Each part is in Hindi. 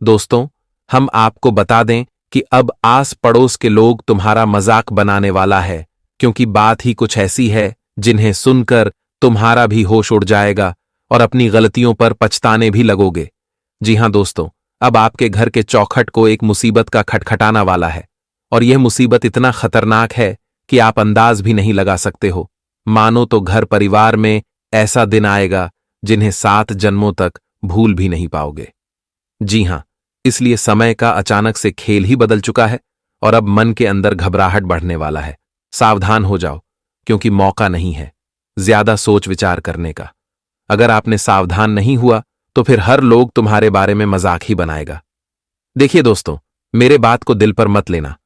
दोस्तों, हम आपको बता दें कि अब आस पड़ोस के लोग तुम्हारा मजाक बनाने वाला है, क्योंकि बात ही कुछ ऐसी है जिन्हें सुनकर तुम्हारा भी होश उड़ जाएगा और अपनी गलतियों पर पछताने भी लगोगे। जी हां दोस्तों, अब आपके घर के चौखट को एक मुसीबत का खटखटाना वाला है, और यह मुसीबत इतना खतरनाक है कि आप अंदाज भी नहीं लगा सकते हो। मानो तो घर परिवार में ऐसा दिन आएगा जिन्हें 7 जन्मों तक भूल भी नहीं पाओगे। जी हां, इसलिए समय का अचानक से खेल ही बदल चुका है और अब मन के अंदर घबराहट बढ़ने वाला है। सावधान हो जाओ, क्योंकि मौका नहीं है ज्यादा सोच विचार करने का। अगर आपने सावधान नहीं हुआ तो फिर हर लोग तुम्हारे बारे में मजाक ही बनाएगा। देखिए दोस्तों, मेरे बात को दिल पर मत लेना,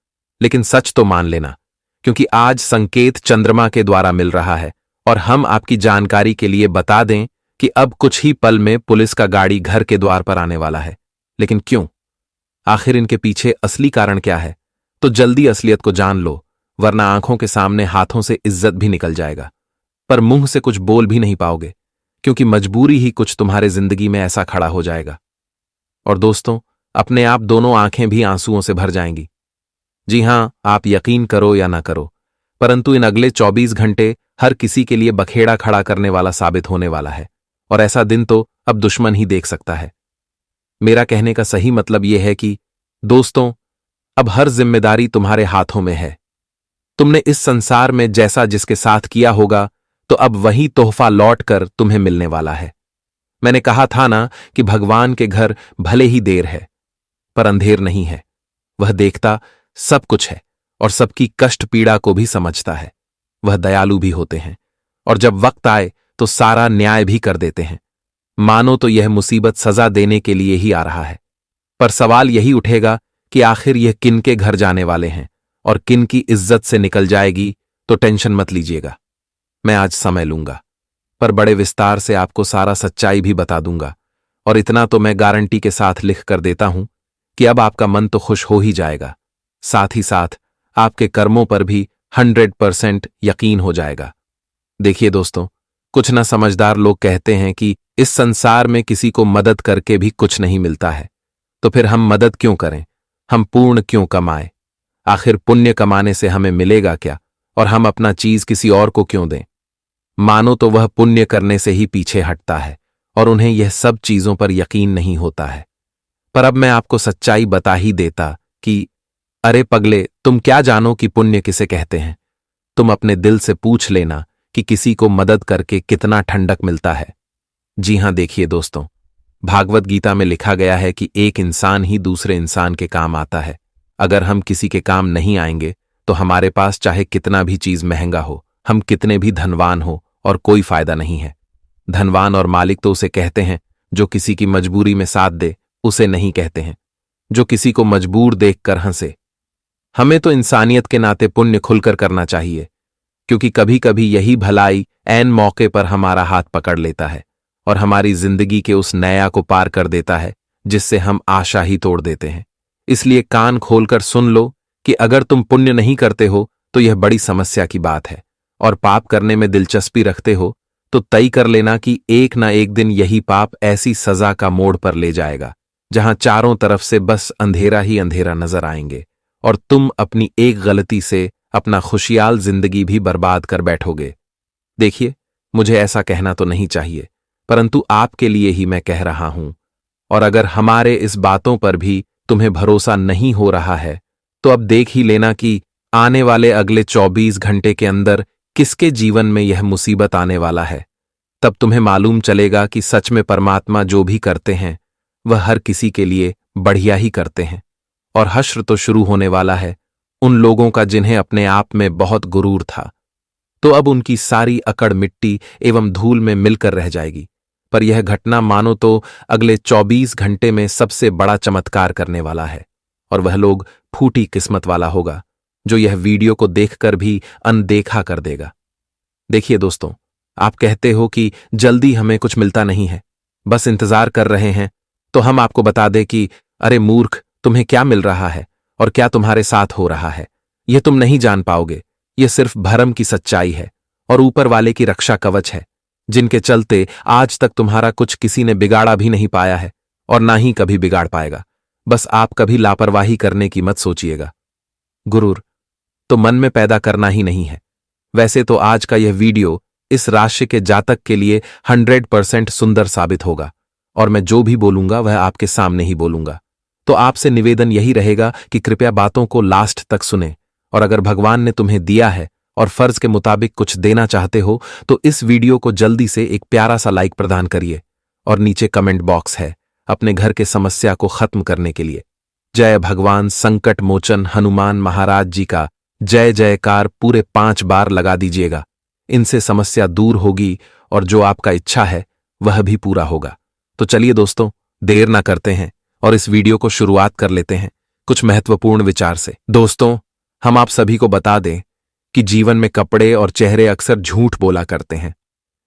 लेकिन सच तो मान लेना, क्योंकि आज संकेत चंद्रमा के द्वारा मिल रहा है और हम आपकी जानकारी के लिए बता दें कि अब कुछ ही पल में पुलिस का गाड़ी घर के द्वार पर आने वाला है। लेकिन क्यों? आखिर इनके पीछे असली कारण क्या है? तो जल्दी असलियत को जान लो, वरना आंखों के सामने हाथों से इज्जत भी निकल जाएगा, पर मुंह से कुछ बोल भी नहीं पाओगे, क्योंकि मजबूरी ही कुछ तुम्हारे जिंदगी में ऐसा खड़ा हो जाएगा। और दोस्तों, अपने आप दोनों आंखें भी आंसुओं से भर जाएंगी। जी हां, आप यकीन करो या ना करो, परंतु इन अगले 24 घंटे हर किसी के लिए बखेड़ा खड़ा करने वाला साबित होने वाला है, और ऐसा दिन तो अब दुश्मन ही देख सकता है। मेरा कहने का सही मतलब यह है कि दोस्तों, अब हर जिम्मेदारी तुम्हारे हाथों में है। तुमने इस संसार में जैसा जिसके साथ किया होगा, तो अब वही तोहफा लौट कर तुम्हें मिलने वाला है। मैंने कहा था ना कि भगवान के घर भले ही देर है, पर अंधेर नहीं है। वह देखता सब कुछ है और सबकी कष्ट पीड़ा को भी समझता है। वह दयालु भी होते हैं, और जब वक्त आए तो सारा न्याय भी कर देते हैं। मानो तो यह मुसीबत सजा देने के लिए ही आ रहा है। पर सवाल यही उठेगा कि आखिर यह किन के घर जाने वाले हैं और किन की इज्जत से निकल जाएगी। तो टेंशन मत लीजिएगा, मैं आज समय लूंगा, पर बड़े विस्तार से आपको सारा सच्चाई भी बता दूंगा। और इतना तो मैं गारंटी के साथ लिख कर देता हूं कि अब आपका मन तो खुश हो ही जाएगा, साथ ही साथ आपके कर्मों पर भी 100% यकीन हो जाएगा। देखिए दोस्तों, कुछ ना समझदार लोग कहते हैं कि इस संसार में किसी को मदद करके भी कुछ नहीं मिलता है, तो फिर हम मदद क्यों करें, हम पुण्य क्यों कमाएं? आखिर पुण्य कमाने से हमें मिलेगा क्या, और हम अपना चीज किसी और को क्यों दें? मानो तो वह पुण्य करने से ही पीछे हटता है और उन्हें यह सब चीजों पर यकीन नहीं होता है। पर अब मैं आपको सच्चाई बता ही देता कि अरे पगले, तुम क्या जानो कि पुण्य किसे कहते हैं? तुम अपने दिल से पूछ लेना कि किसी को मदद करके कितना ठंडक मिलता है। जी हां, देखिए दोस्तों, भागवत गीता में लिखा गया है कि एक इंसान ही दूसरे इंसान के काम आता है। अगर हम किसी के काम नहीं आएंगे तो हमारे पास चाहे कितना भी चीज महंगा हो, हम कितने भी धनवान हो, और कोई फायदा नहीं है। धनवान और मालिक तो उसे कहते हैं जो किसी की मजबूरी में साथ दे, उसे नहीं कहते हैं जो किसी को मजबूर देखकर हंसे। हमें तो इंसानियत के नाते पुण्य खुलकर करना चाहिए, क्योंकि कभी कभी यही भलाई ऐन मौके पर हमारा हाथ पकड़ लेता है और हमारी जिंदगी के उस नया को पार कर देता है जिससे हम आशा ही तोड़ देते हैं। इसलिए कान खोलकर सुन लो कि अगर तुम पुण्य नहीं करते हो तो यह बड़ी समस्या की बात है, और पाप करने में दिलचस्पी रखते हो तो तय कर लेना कि एक ना एक दिन यही पाप ऐसी सजा का मोड़ पर ले जाएगा जहां चारों तरफ से बस अंधेरा ही अंधेरा नजर आएंगे, और तुम अपनी एक गलती से अपना खुशहाल जिंदगी भी बर्बाद कर बैठोगे। देखिए, मुझे ऐसा कहना तो नहीं चाहिए, परंतु आपके लिए ही मैं कह रहा हूं। और अगर हमारे इस बातों पर भी तुम्हें भरोसा नहीं हो रहा है, तो अब देख ही लेना कि आने वाले अगले 24 घंटे के अंदर किसके जीवन में यह मुसीबत आने वाला है। तब तुम्हें मालूम चलेगा कि सच में परमात्मा जो भी करते हैं वह हर किसी के लिए बढ़िया ही करते हैं। और हश्र तो शुरू होने वाला है उन लोगों का जिन्हें अपने आप में बहुत गुरूर था, तो अब उनकी सारी अकड़ मिट्टी एवं धूल में मिलकर रह जाएगी। पर यह घटना मानो तो अगले 24 घंटे में सबसे बड़ा चमत्कार करने वाला है, और वह लोग फूटी किस्मत वाला होगा जो यह वीडियो को देखकर भी अनदेखा कर देगा। देखिए दोस्तों, आप कहते हो कि जल्दी हमें कुछ मिलता नहीं है, बस इंतजार कर रहे हैं, तो हम आपको बता दें कि अरे मूर्ख, तुम्हें क्या मिल रहा है और क्या तुम्हारे साथ हो रहा है, यह तुम नहीं जान पाओगे। यह सिर्फ भरम की सच्चाई है और ऊपर वाले की रक्षा कवच है, जिनके चलते आज तक तुम्हारा कुछ किसी ने बिगाड़ा भी नहीं पाया है और ना ही कभी बिगाड़ पाएगा। बस आप कभी लापरवाही करने की मत सोचिएगा। गुरूर तो मन में पैदा करना ही नहीं है। वैसे तो आज का यह वीडियो इस राशि के जातक के लिए 100% सुंदर साबित होगा और मैं जो भी बोलूंगा वह आपके सामने ही बोलूंगा। तो आपसे निवेदन यही रहेगा कि कृपया बातों को लास्ट तक सुने और अगर भगवान ने तुम्हें दिया है और फर्ज के मुताबिक कुछ देना चाहते हो तो इस वीडियो को जल्दी से एक प्यारा सा लाइक प्रदान करिए और नीचे कमेंट बॉक्स है अपने घर के समस्या को खत्म करने के लिए जय भगवान संकट मोचन हनुमान महाराज जी का जय जयकार पूरे 5 बार लगा दीजिएगा। इनसे समस्या दूर होगी और जो आपका इच्छा है वह भी पूरा होगा। तो चलिए दोस्तों, देर ना करते हैं और इस वीडियो को शुरुआत कर लेते हैं कुछ महत्वपूर्ण विचार से। दोस्तों, हम आप सभी को बता दें कि जीवन में कपड़े और चेहरे अक्सर झूठ बोला करते हैं।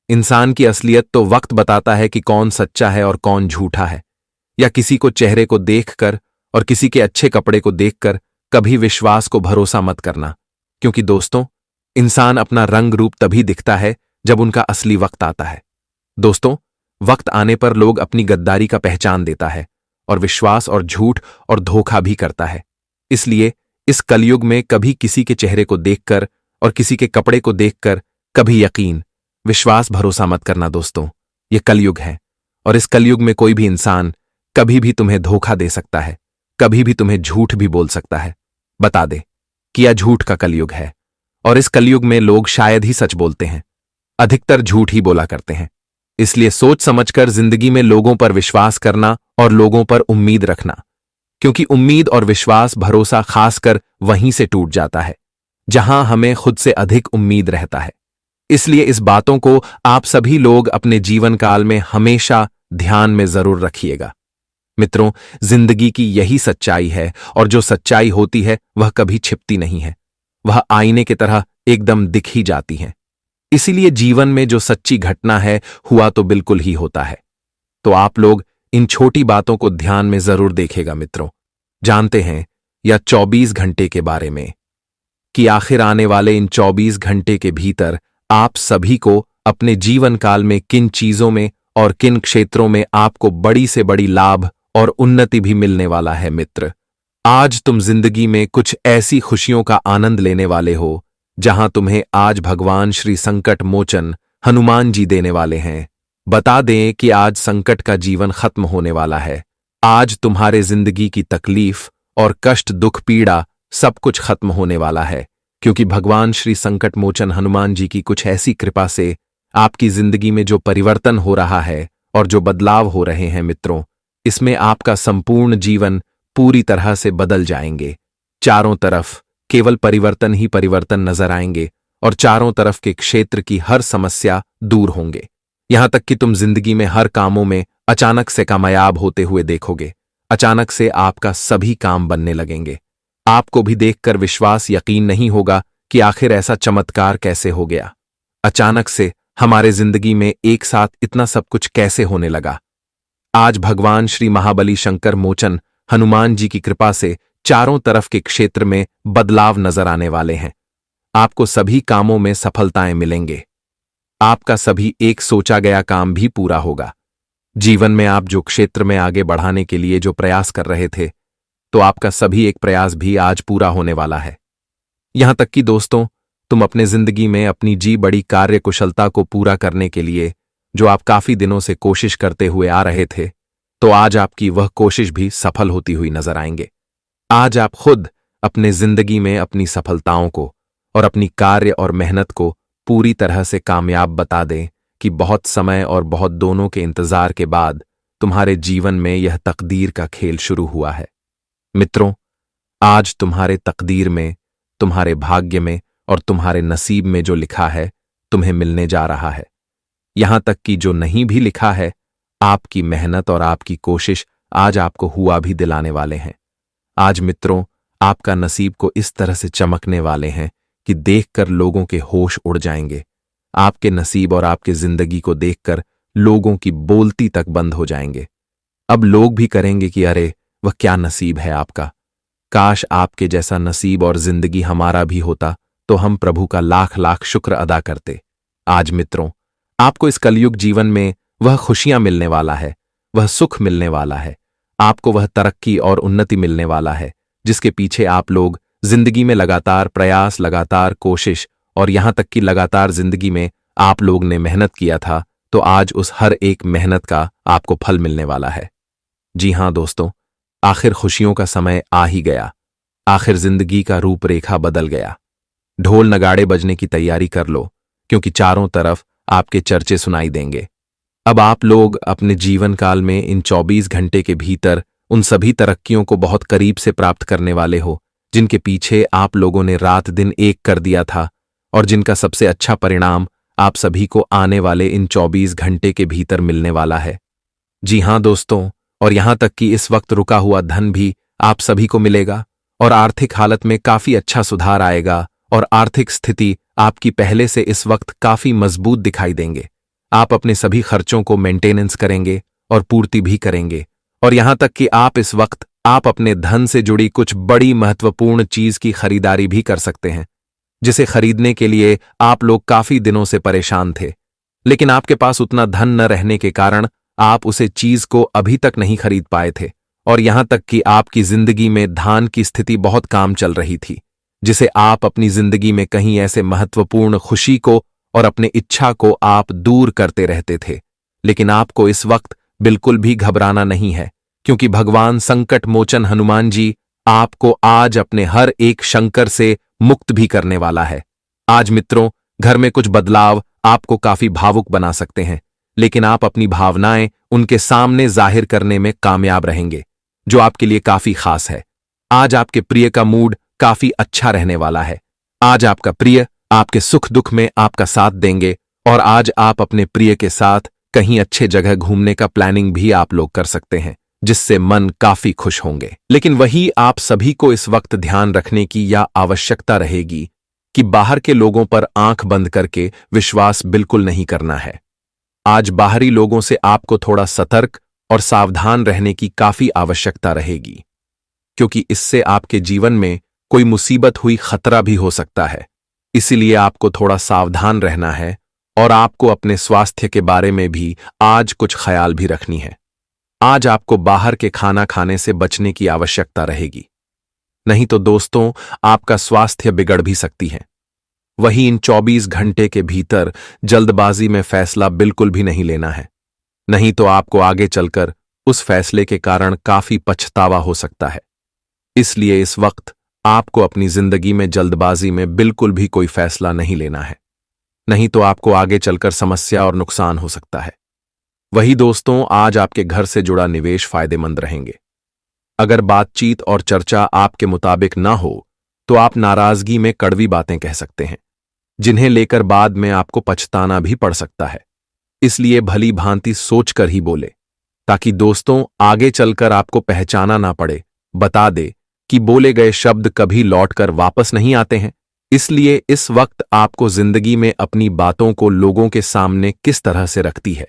इंसान की असलियत तो वक्त बताता है कि कौन सच्चा है और कौन झूठा है। या किसी को चेहरे को देखकर और किसी के अच्छे कपड़े को देखकर कभी विश्वास को भरोसा मत करना, क्योंकि दोस्तों, इंसान अपना रंग रूप तभी दिखता है जब उनका असली वक्त आता है। दोस्तों, वक्त आने पर लोग अपनी गद्दारी का पहचान देता है और विश्वास और झूठ और धोखा भी करता है। इसलिए इस कलयुग में कभी किसी के चेहरे को देखकर और किसी के कपड़े को देखकर कभी यकीन विश्वास भरोसा मत करना। दोस्तों, यह कलयुग है और इस कलयुग में कोई भी इंसान कभी भी तुम्हें धोखा दे सकता है, कभी भी तुम्हें झूठ भी बोल सकता है। बता दे कि यह झूठ का कलयुग है और इस कलयुग में लोग शायद ही सच बोलते हैं, अधिकतर झूठ ही बोला करते हैं। इसलिए सोच समझकर जिंदगी में लोगों पर विश्वास करना और लोगों पर उम्मीद रखना, क्योंकि उम्मीद और विश्वास भरोसा खासकर वहीं से टूट जाता है जहां हमें खुद से अधिक उम्मीद रहता है। इसलिए इस बातों को आप सभी लोग अपने जीवन काल में हमेशा ध्यान में जरूर रखिएगा। मित्रों, जिंदगी की यही सच्चाई है और जो सच्चाई होती है वह कभी छिपती नहीं है, वह आईने की तरह एकदम दिख ही जाती है। इसीलिए जीवन में जो सच्ची घटना है हुआ तो बिल्कुल ही होता है। तो आप लोग इन छोटी बातों को ध्यान में जरूर देखेगा। मित्रों, जानते हैं या 24 घंटे के बारे में कि आखिर आने वाले इन 24 घंटे के भीतर आप सभी को अपने जीवन काल में किन चीजों में और किन क्षेत्रों में आपको बड़ी से बड़ी लाभ और उन्नति भी मिलने वाला है। मित्र, आज तुम जिंदगी में कुछ ऐसी खुशियों का आनंद लेने वाले हो जहां तुम्हें आज भगवान श्री संकट मोचन हनुमान जी देने वाले हैं। बता दें कि आज संकट का जीवन खत्म होने वाला है। आज तुम्हारे जिंदगी की तकलीफ और कष्ट दुख पीड़ा सब कुछ खत्म होने वाला है, क्योंकि भगवान श्री संकट मोचन हनुमान जी की कुछ ऐसी कृपा से आपकी जिंदगी में जो परिवर्तन हो रहा है और जो बदलाव हो रहे हैं मित्रों, इसमें आपका संपूर्ण जीवन पूरी तरह से बदल जाएंगे। चारों तरफ केवल परिवर्तन ही परिवर्तन नजर आएंगे और चारों तरफ के क्षेत्र की हर समस्या दूर होंगे। यहां तक कि तुम जिंदगी में हर कामों में अचानक से कामयाब होते हुए देखोगे। अचानक से आपका सभी काम बनने लगेंगे। आपको भी देखकर विश्वास यकीन नहीं होगा कि आखिर ऐसा चमत्कार कैसे हो गया। अचानक से हमारे जिंदगी में एक साथ इतना सब कुछ कैसे होने लगा। आज भगवान श्री महाबली शंकर मोचन हनुमान जी की कृपा से चारों तरफ के क्षेत्र में बदलाव नजर आने वाले हैं। आपको सभी कामों में सफलताएं मिलेंगे। आपका सभी एक सोचा गया काम भी पूरा होगा। जीवन में आप जो क्षेत्र में आगे बढ़ाने के लिए जो प्रयास कर रहे थे, तो आपका सभी एक प्रयास भी आज पूरा होने वाला है। यहां तक कि दोस्तों, तुम अपने जिंदगी में अपनी जी बड़ी कार्य कुशलता को पूरा करने के लिए जो आप काफी दिनों से कोशिश करते हुए आ रहे थे, तो आज आपकी वह कोशिश भी सफल होती हुई नजर आएंगे। आज आप खुद अपने जिंदगी में अपनी सफलताओं को और अपनी कार्य और मेहनत को पूरी तरह से कामयाब बता दें कि बहुत समय और बहुत दोनों के इंतजार के बाद तुम्हारे जीवन में यह तकदीर का खेल शुरू हुआ है। मित्रों, आज तुम्हारे तकदीर में, तुम्हारे भाग्य में और तुम्हारे नसीब में जो लिखा है तुम्हें मिलने जा रहा है। यहां तक कि जो नहीं भी लिखा है, आपकी मेहनत और आपकी कोशिश आज आपको हुआ भी दिलाने वाले हैं। आज मित्रों, आपका नसीब को इस तरह से चमकने वाले हैं कि देखकर लोगों के होश उड़ जाएंगे। आपके नसीब और आपके जिंदगी को देखकर लोगों की बोलती तक बंद हो जाएंगे। अब लोग भी करेंगे कि अरे वह क्या नसीब है आपका, काश आपके जैसा नसीब और जिंदगी हमारा भी होता तो हम प्रभु का लाख लाख शुक्र अदा करते। आज मित्रों, आपको इस कलयुग जीवन में वह खुशियां मिलने वाला है, वह सुख मिलने वाला है। आपको वह तरक्की और उन्नति मिलने वाला है जिसके पीछे आप लोग जिंदगी में लगातार प्रयास, लगातार कोशिश और यहां तक कि लगातार जिंदगी में आप लोग ने मेहनत किया था, तो आज उस हर एक मेहनत का आपको फल मिलने वाला है। जी हां दोस्तों, आखिर खुशियों का समय आ ही गया। आखिर जिंदगी का रूपरेखा बदल गया। ढोल नगाड़े बजने की तैयारी कर लो, क्योंकि चारों तरफ आपके चर्चे सुनाई देंगे। अब आप लोग अपने जीवन काल में इन 24 घंटे के भीतर उन सभी तरक्कियों को बहुत करीब से प्राप्त करने वाले हो जिनके पीछे आप लोगों ने रात दिन एक कर दिया था, और जिनका सबसे अच्छा परिणाम आप सभी को आने वाले इन 24 घंटे के भीतर मिलने वाला है। जी हां दोस्तों, और यहां तक कि इस वक्त रुका हुआ धन भी आप सभी को मिलेगा और आर्थिक हालत में काफी अच्छा सुधार आएगा और आर्थिक स्थिति आपकी पहले से इस वक्त काफी मजबूत दिखाई देंगे। आप अपने सभी खर्चों को मेंटेनेंस करेंगे और पूर्ति भी करेंगे, और यहां तक कि आप इस वक्त आप अपने धन से जुड़ी कुछ बड़ी महत्वपूर्ण चीज की खरीदारी भी कर सकते हैं, जिसे खरीदने के लिए आप लोग काफी दिनों से परेशान थे, लेकिन आपके पास उतना धन न रहने के कारण आप उसे चीज को अभी तक नहीं खरीद पाए थे, और यहां तक कि आपकी जिंदगी में धान की स्थिति बहुत काम चल रही थी, जिसे आप अपनी जिंदगी में कहीं ऐसे महत्वपूर्ण खुशी को और अपने इच्छा को आप दूर करते रहते थे। लेकिन आपको इस वक्त बिल्कुल भी घबराना नहीं है, क्योंकि भगवान संकट मोचन हनुमान जी आपको आज अपने हर एक शंकर से मुक्त भी करने वाला है। आज मित्रों, घर में कुछ बदलाव आपको काफी भावुक बना सकते हैं, लेकिन आप अपनी भावनाएं उनके सामने जाहिर करने में कामयाब रहेंगे, जो आपके लिए काफी खास है। आज आपके प्रिय का मूड काफी अच्छा रहने वाला है। आज आपका प्रिय आपके सुख दुख में आपका साथ देंगे, और आज आप अपने प्रिय के साथ कहीं अच्छे जगह घूमने का प्लानिंग भी आप लोग कर सकते हैं, जिससे मन काफी खुश होंगे। लेकिन वही आप सभी को इस वक्त ध्यान रखने की या आवश्यकता रहेगी कि बाहर के लोगों पर आंख बंद करके विश्वास बिल्कुल नहीं करना है। आज बाहरी लोगों से आपको थोड़ा सतर्क और सावधान रहने की काफी आवश्यकता रहेगी, क्योंकि इससे आपके जीवन में कोई मुसीबत हुई खतरा भी हो सकता है। इसीलिए आपको थोड़ा सावधान रहना है, और आपको अपने स्वास्थ्य के बारे में भी आज कुछ ख्याल भी रखनी है। आज आपको बाहर के खाना खाने से बचने की आवश्यकता रहेगी, नहीं तो दोस्तों आपका स्वास्थ्य बिगड़ भी सकती है। वहीं इन 24 घंटे के भीतर जल्दबाजी में फैसला बिल्कुल भी नहीं लेना है, नहीं तो आपको आगे चलकर उस फैसले के कारण काफी पछतावा हो सकता है। इसलिए इस वक्त आपको अपनी जिंदगी में जल्दबाजी में बिल्कुल भी कोई फैसला नहीं लेना है, नहीं तो आपको आगे चलकर समस्या और नुकसान हो सकता है। वही दोस्तों, आज आपके घर से जुड़ा निवेश फायदेमंद रहेंगे। अगर बातचीत और चर्चा आपके मुताबिक ना हो, तो आप नाराजगी में कड़वी बातें कह सकते हैं, जिन्हें लेकर बाद में आपको पछताना भी पड़ सकता है। इसलिए भली भांति सोचकर ही बोले, ताकि दोस्तों आगे चलकर आपको पहचाना ना पड़े। बता दे कि बोले गए शब्द कभी लौटकर वापस नहीं आते हैं। इसलिए इस वक्त आपको जिंदगी में अपनी बातों को लोगों के सामने किस तरह से रखती है,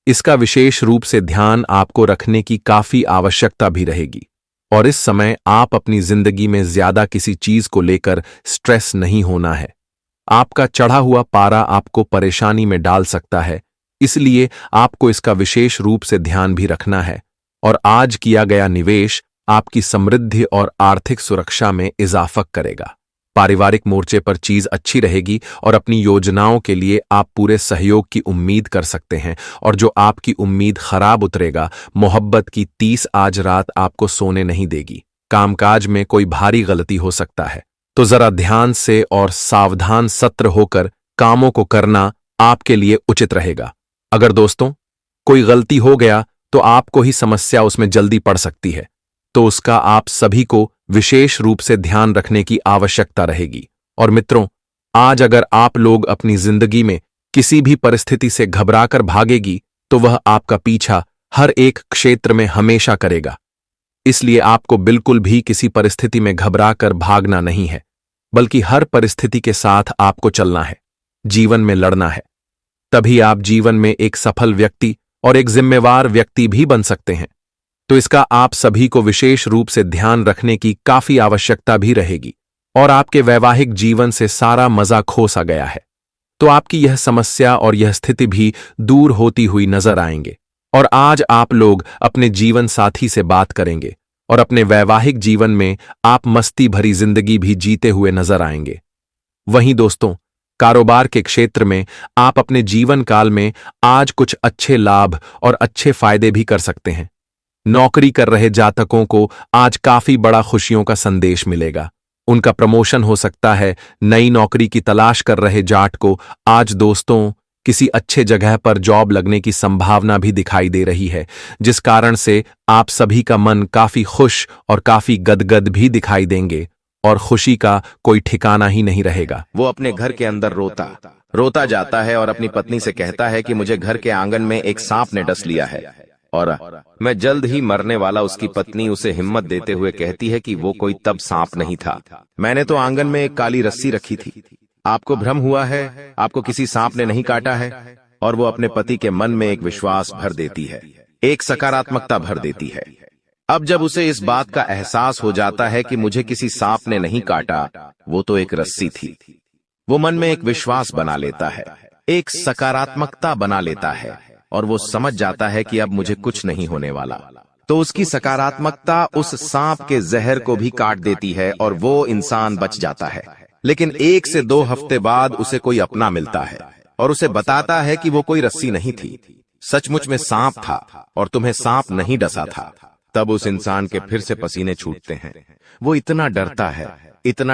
इसका विशेष रूप से ध्यान आपको रखने की काफी आवश्यकता भी रहेगी। और इस समय आप अपनी जिंदगी में ज्यादा किसी चीज को लेकर स्ट्रेस नहीं होना है। आपका चढ़ा हुआ पारा आपको परेशानी में डाल सकता है, इसलिए आपको इसका विशेष रूप से ध्यान भी रखना है। और आज किया गया निवेश आपकी समृद्धि और आर्थिक सुरक्षा में इजाफा करेगा। पारिवारिक मोर्चे पर चीज अच्छी रहेगी, और अपनी योजनाओं के लिए आप पूरे सहयोग की उम्मीद कर सकते हैं। और जो आपकी उम्मीद खराब उतरेगा, मोहब्बत की 30 आज रात आपको सोने नहीं देगी। कामकाज में कोई भारी गलती हो सकता है, तो जरा ध्यान से और सावधान सत्र होकर कामों को करना आपके लिए उचित रहेगा। अगर दोस्तों कोई गलती हो गया तो आपको ही समस्या उसमें जल्दी पड़ सकती है, तो उसका आप सभी को विशेष रूप से ध्यान रखने की आवश्यकता रहेगी। और मित्रों, आज अगर आप लोग अपनी जिंदगी में किसी भी परिस्थिति से घबराकर भागेगी, तो वह आपका पीछा हर एक क्षेत्र में हमेशा करेगा। इसलिए आपको बिल्कुल भी किसी परिस्थिति में घबराकर भागना नहीं है, बल्कि हर परिस्थिति के साथ आपको चलना है, जीवन में लड़ना है। तभी आप जीवन में एक सफल व्यक्ति और एक जिम्मेवार व्यक्ति भी बन सकते हैं। तो इसका आप सभी को विशेष रूप से ध्यान रखने की काफी आवश्यकता भी रहेगी। और आपके वैवाहिक जीवन से सारा मजा खो सा गया है, तो आपकी यह समस्या और यह स्थिति भी दूर होती हुई नजर आएंगे। और आज आप लोग अपने जीवन साथी से बात करेंगे और अपने वैवाहिक जीवन में आप मस्ती भरी जिंदगी भी जीते हुए नजर आएंगे। वहीं दोस्तों, कारोबार के क्षेत्र में आप अपने जीवन काल में आज कुछ अच्छे लाभ और अच्छे फायदे भी कर सकते हैं। नौकरी कर रहे जातकों को आज काफी बड़ा खुशियों का संदेश मिलेगा। उनका प्रमोशन हो सकता है। नई नौकरी की तलाश कर रहे जाट को आज दोस्तों किसी अच्छे जगह पर जॉब लगने की संभावना भी दिखाई दे रही है, जिस कारण से आप सभी का मन काफी खुश और काफी गदगद भी दिखाई देंगे और खुशी का कोई ठिकाना ही नहीं रहेगा। वो अपने घर के अंदर रोता जाता है और अपनी पत्नी से कहता है कि मुझे घर के आंगन में एक सांप ने डस लिया है और मैं जल्द ही मरने वाला। उसकी पत्नी उसे हिम्मत देते हुए कहती है कि वो कोई तब सांप नहीं था, मैंने तो आंगन में एक काली रस्सी रखी थी। आपको भ्रम हुआ है, आपको किसी सांप ने नहीं काटा है। और वो अपने पति के मन में एक विश्वास भर देती है, एक सकारात्मकता भर देती है। अब जब उसे इस बात का एहसास हो जाता है कि मुझे किसी सांप ने नहीं काटा, वो तो एक रस्सी थी, वो मन में एक विश्वास बना लेता है, एक सकारात्मकता बना लेता है और वो समझ जाता है कि अब मुझे कुछ नहीं होने वाला। तो उसकी सकारात्मकता उस सांप के जहर को भी काट देती है और वो इंसान बच जाता है। लेकिन 1 से 2 हफ्ते बाद उसे कोई अपना मिलता है और उसे बताता है कि वो कोई रस्सी नहीं थी, सचमुच में सांप था और तुम्हें सांप नहीं डसा था। तब उस इंसान के फिर से पसीने छूटते हैं। वो इतना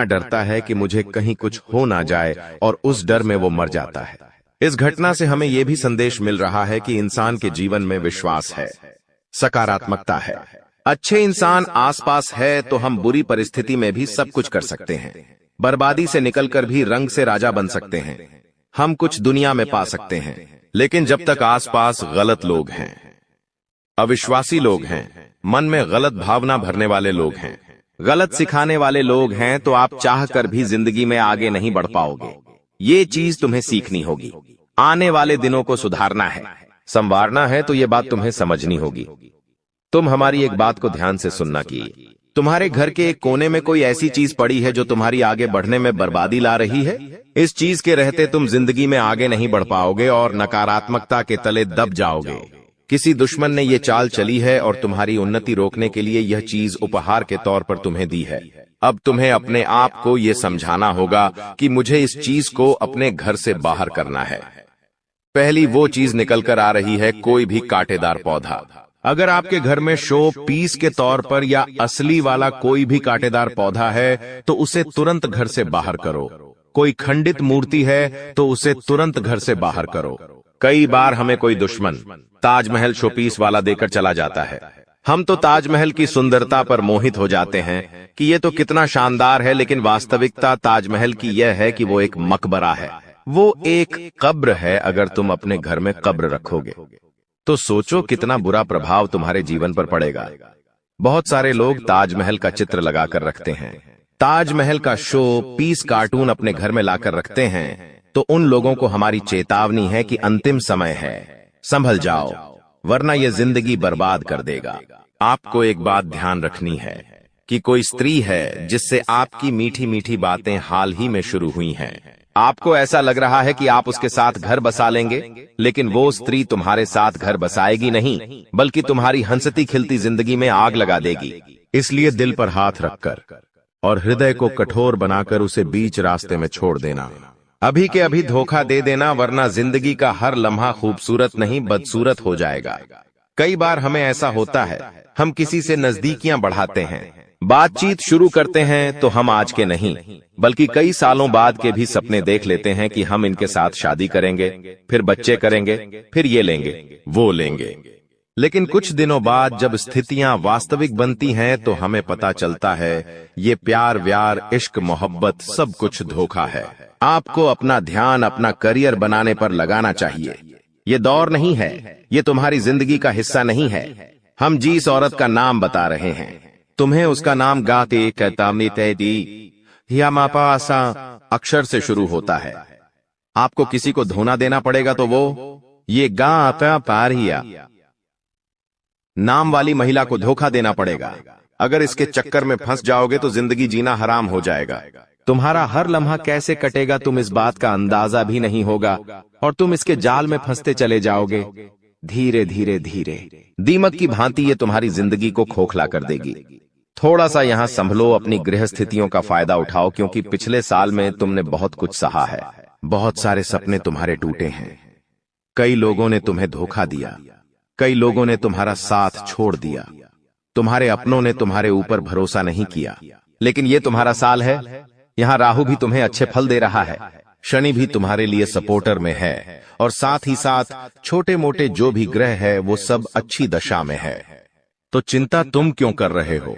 डरता है कि मुझे कहीं कुछ हो ना जाए और उस डर में वो मर जाता है। इस घटना से हमें यह भी संदेश मिल रहा है कि इंसान के जीवन में विश्वास है, सकारात्मकता है, अच्छे इंसान आसपास है तो हम बुरी परिस्थिति में भी सब कुछ कर सकते हैं। बर्बादी से निकलकर भी रंग से राजा बन सकते हैं। हम कुछ दुनिया में पा सकते हैं, लेकिन जब तक आसपास गलत लोग हैं, अविश्वासी लोग हैं, मन में गलत भावना भरने वाले लोग हैं, गलत सिखाने वाले लोग हैं, तो आप चाहकर भी जिंदगी में आगे नहीं बढ़ पाओगे। ये चीज तुम्हें सीखनी होगी। आने वाले दिनों को सुधारना है, संवारना है, तो ये बात तुम्हें समझनी होगी। तुम हमारी एक बात को ध्यान से सुनना कि तुम्हारे घर के एक कोने में कोई ऐसी चीज पड़ी है जो तुम्हारी आगे बढ़ने में बर्बादी ला रही है। इस चीज के रहते तुम जिंदगी में आगे नहीं बढ़ पाओगे और नकारात्मकता के तले दब जाओगे। किसी दुश्मन ने ये चाल चली है और तुम्हारी उन्नति रोकने के लिए यह चीज उपहार के तौर पर तुम्हें दी है। अब तुम्हें अपने आप को ये समझाना होगा कि मुझे इस चीज को अपने घर से बाहर करना है। पहली वो चीज निकल कर आ रही है, कोई भी कांटेदार पौधा। अगर आपके घर में शो पीस के तौर पर या असली वाला कोई भी कांटेदार पौधा है तो उसे तुरंत घर से बाहर करो। कोई खंडित मूर्ति है तो उसे तुरंत घर से बाहर करो। कई बार हमें कोई दुश्मन ताजमहल शोपीस वाला देकर चला जाता है। हम तो ताजमहल की सुंदरता पर मोहित हो जाते हैं कि ये तो कितना शानदार है, लेकिन वास्तविकता ताजमहल की यह है कि वो एक मकबरा है, वो एक कब्र है। अगर तुम अपने घर में कब्र रखोगे तो सोचो कितना बुरा प्रभाव तुम्हारे जीवन पर पड़ेगा। बहुत सारे लोग ताजमहल का चित्र लगाकर रखते हैं, ताजमहल का शो पीस कार्टून अपने घर में लाकर रखते हैं। तो उन लोगों को हमारी चेतावनी है कि अंतिम समय है, संभल जाओ, वरना यह जिंदगी बर्बाद कर देगा। आपको एक बात ध्यान रखनी है कि कोई स्त्री है जिससे आपकी मीठी मीठी बातें हाल ही में शुरू हुई हैं। आपको ऐसा लग रहा है कि आप उसके साथ घर बसा लेंगे, लेकिन वो स्त्री तुम्हारे साथ घर बसाएगी नहीं, बल्कि तुम्हारी हंसती खिलती जिंदगी में आग लगा देगी। इसलिए दिल पर हाथ रखकर और हृदय को कठोर बनाकर उसे बीच रास्ते में छोड़ देना। अभी के अभी धोखा दे देना, वरना जिंदगी का हर लम्हा खूबसूरत नहीं बदसूरत हो जाएगा। कई बार हमें ऐसा होता है, हम किसी से नजदीकियां बढ़ाते हैं, बातचीत शुरू करते हैं, तो हम आज के नहीं बल्कि कई सालों बाद के भी सपने देख लेते हैं कि हम इनके साथ शादी करेंगे, फिर बच्चे करेंगे, फिर ये लेंगे वो लेंगे। लेकिन कुछ दिनों बाद जब स्थितियां वास्तविक बनती हैं तो हमें पता चलता है ये प्यार व्यार इश्क मोहब्बत सब कुछ धोखा है। आपको अपना ध्यान अपना करियर बनाने पर लगाना चाहिए। ये दौर नहीं है, ये तुम्हारी जिंदगी का हिस्सा नहीं है। हम जिस औरत का नाम बता रहे हैं, तुम्हें उसका नाम गाते कहतामी तैदी या मापासा अक्षर से शुरू होता है। आपको किसी को धोना देना पड़ेगा तो वो ये गा आता पारिया नाम वाली महिला को धोखा देना पड़ेगा। अगर इसके चक्कर में फंस जाओगे तो जिंदगी जीना हराम हो जाएगा। तुम्हारा हर लम्हा कैसे कटेगा तुम इस बात का अंदाजा भी नहीं होगा और तुम इसके जाल में फंसते चले जाओगे। धीरे धीरे धीरे दीमक की भांति ये तुम्हारी जिंदगी को खोखला कर देगी। थोड़ा सा यहाँ संभलो, अपनी गृह स्थितियों का फायदा उठाओ, क्योंकि पिछले साल में तुमने बहुत कुछ सहा है। बहुत सारे सपने तुम्हारे टूटे हैं। कई लोगों ने तुम्हें धोखा दिया, कई लोगों ने तुम्हारा साथ छोड़ दिया, तुम्हारे अपनों ने तुम्हारे ऊपर भरोसा नहीं किया। लेकिन ये तुम्हारा साल है। यहाँ राहु भी तुम्हें अच्छे फल दे रहा है, शनि भी तुम्हारे लिए सपोर्टर में है, और साथ ही साथ छोटे मोटे जो भी ग्रह है वो सब अच्छी दशा में है। तो चिंता तुम क्यों कर रहे हो?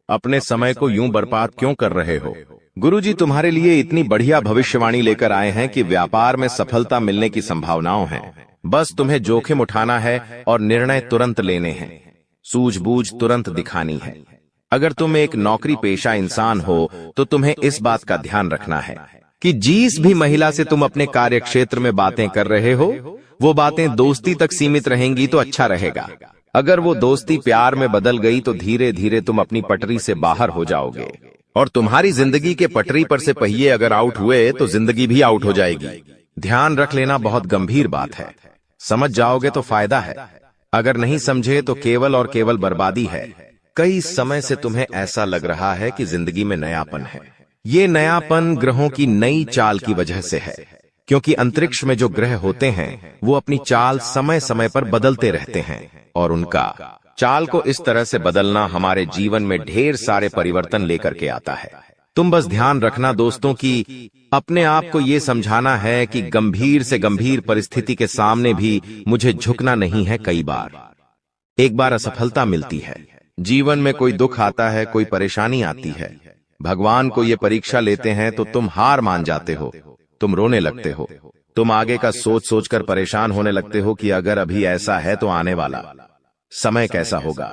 अपने समय को यूं बर्बाद क्यों कर रहे हो? गुरुजी तुम्हारे लिए इतनी बढ़िया भविष्यवाणी लेकर आए हैं कि व्यापार में सफलता मिलने की संभावनाओं हैं। बस तुम्हें जोखिम उठाना है और निर्णय तुरंत लेने हैं, सूझबूझ तुरंत दिखानी है। अगर तुम एक नौकरी पेशा इंसान हो तो तुम्हें इस बात का ध्यान रखना है कि जिस भी महिला से तुम अपने कार्य क्षेत्र में बातें कर रहे हो वो बातें दोस्ती तक सीमित रहेंगी तो अच्छा रहेगा। अगर वो दोस्ती प्यार में बदल गई तो धीरे धीरे तुम अपनी पटरी से बाहर हो जाओगे, और तुम्हारी जिंदगी के पटरी पर से पहिए अगर आउट हुए तो जिंदगी भी आउट हो जाएगी। ध्यान रख लेना, बहुत गंभीर बात है। समझ जाओगे तो फायदा है, अगर नहीं समझे तो केवल और केवल बर्बादी है। कई समय से तुम्हें ऐसा लग रहा है कि जिंदगी में नयापन है। ये नयापन ग्रहों की नई चाल की वजह से है, क्योंकि अंतरिक्ष में जो ग्रह होते हैं वो अपनी चाल समय समय पर बदलते रहते हैं, और उनका चाल को इस तरह से बदलना हमारे जीवन में ढेर सारे परिवर्तन लेकर के आता है। तुम बस ध्यान रखना दोस्तों कि अपने आप को ये समझाना है कि गंभीर से गंभीर परिस्थिति के सामने भी मुझे झुकना नहीं है। कई बार एक बार असफलता मिलती है, जीवन में कोई दुख आता है, कोई परेशानी आती है, भगवान को ये परीक्षा लेते हैं तो तुम हार मान जाते हो, तुम रोने लगते हो, तुम आगे का सोच सोचकर परेशान होने लगते हो कि अगर अभी ऐसा है तो आने वाला समय कैसा होगा।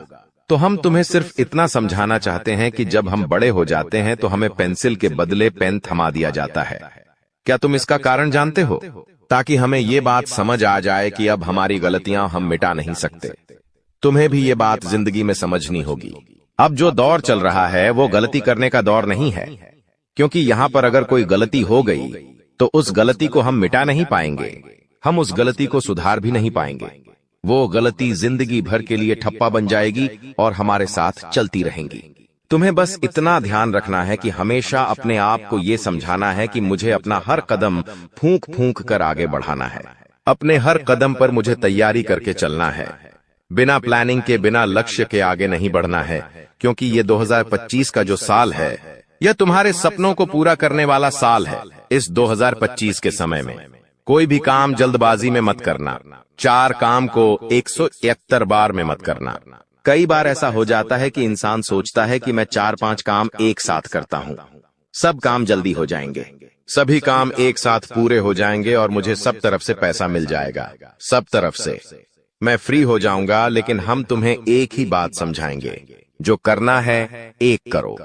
तो हम तुम्हें सिर्फ इतना समझाना चाहते हैं कि जब हम बड़े हो जाते हैं तो हमें पेंसिल के बदले पेन थमा दिया जाता है। क्या तुम इसका कारण जानते हो? ताकि हमें ये बात समझ आ जाए कि अब हमारी गलतियां हम मिटा नहीं सकते। तुम्हें भी ये बात जिंदगी में समझनी होगी। अब जो दौर चल रहा है वो गलती करने का दौर नहीं है, क्योंकि यहाँ पर अगर कोई गलती हो गई तो उस गलती को हम मिटा नहीं पाएंगे, हम उस गलती को सुधार भी नहीं पाएंगे। वो गलती जिंदगी भर के लिए ठप्पा बन जाएगी और हमारे साथ चलती रहेंगी। तुम्हें बस इतना ध्यान रखना है कि हमेशा अपने आप को ये समझाना है कि मुझे अपना हर कदम फूंक फूंक कर आगे बढ़ाना है। अपने हर कदम पर मुझे तैयारी करके चलना है, बिना प्लानिंग के, बिना लक्ष्य के आगे नहीं बढ़ना है, क्योंकि ये 2025 का जो साल है यह तुम्हारे सपनों को पूरा करने वाला साल है। इस 2025 के समय में कोई भी काम जल्दबाजी में मत करना, 4 काम को 171 बार में मत करना। कई बार ऐसा हो जाता है कि इंसान सोचता है कि मैं 4-5 काम एक साथ करता हूँ, सब काम जल्दी हो जाएंगे, सभी काम एक साथ पूरे हो जाएंगे और मुझे सब तरफ से पैसा मिल जाएगा, सब तरफ से मैं फ्री हो जाऊंगा। लेकिन हम तुम्हें एक ही बात समझाएंगे, जो करना है एक करो।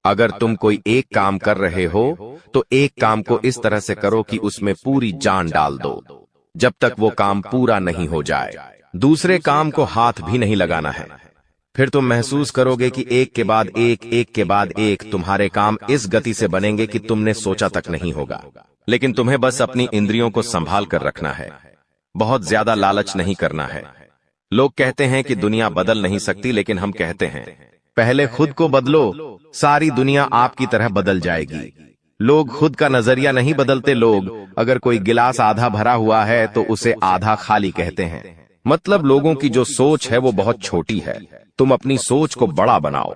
अगर तुम कोई एक काम कर रहे हो तो एक काम को इस तरह से करो कि उसमें पूरी जान डाल दो, जब तक वो काम पूरा नहीं हो जाए। दूसरे काम को हाथ भी नहीं लगाना है। फिर तुम महसूस करोगे कि एक के बाद एक, एक के बाद एक तुम्हारे काम इस गति से बनेंगे कि तुमने सोचा तक नहीं होगा। लेकिन तुम्हें बस अपनी इंद्रियों को संभाल कर रखना है, बहुत ज्यादा लालच नहीं करना है। लोग कहते हैं कि दुनिया बदल नहीं सकती, लेकिन हम कहते हैं पहले खुद को बदलो, सारी दुनिया आपकी तरह बदल जाएगी। लोग खुद का नजरिया नहीं बदलते। लोग अगर कोई गिलास आधा भरा हुआ है तो उसे आधा खाली कहते हैं। मतलब लोगों की जो सोच है वो बहुत छोटी है। तुम अपनी सोच को बड़ा बनाओ।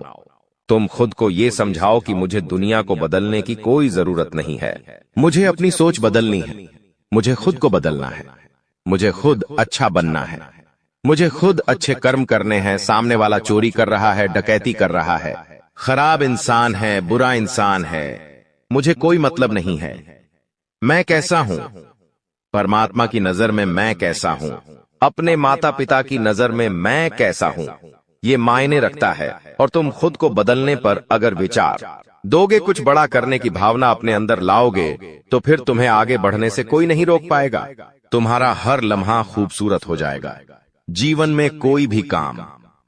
तुम खुद को ये समझाओ कि मुझे दुनिया को बदलने की कोई जरूरत नहीं है, मुझे अपनी सोच बदलनी है, मुझे खुद को बदलना है, मुझे खुद अच्छा बनना है, मुझे खुद अच्छे कर्म करने हैं। सामने वाला चोरी कर रहा है, डकैती कर रहा है, खराब इंसान है, बुरा इंसान है, मुझे कोई मतलब नहीं है। मैं कैसा हूं? परमात्मा की नजर में मैं कैसा हूं? अपने माता पिता की नजर में मैं कैसा हूं? ये मायने रखता है। और तुम खुद को बदलने पर अगर विचार दोगे, कुछ बड़ा करने की भावना अपने अंदर लाओगे, तो फिर तुम्हें आगे बढ़ने से कोई नहीं रोक पाएगा। तुम्हारा हर लम्हा खूबसूरत हो जाएगा। जीवन में कोई भी काम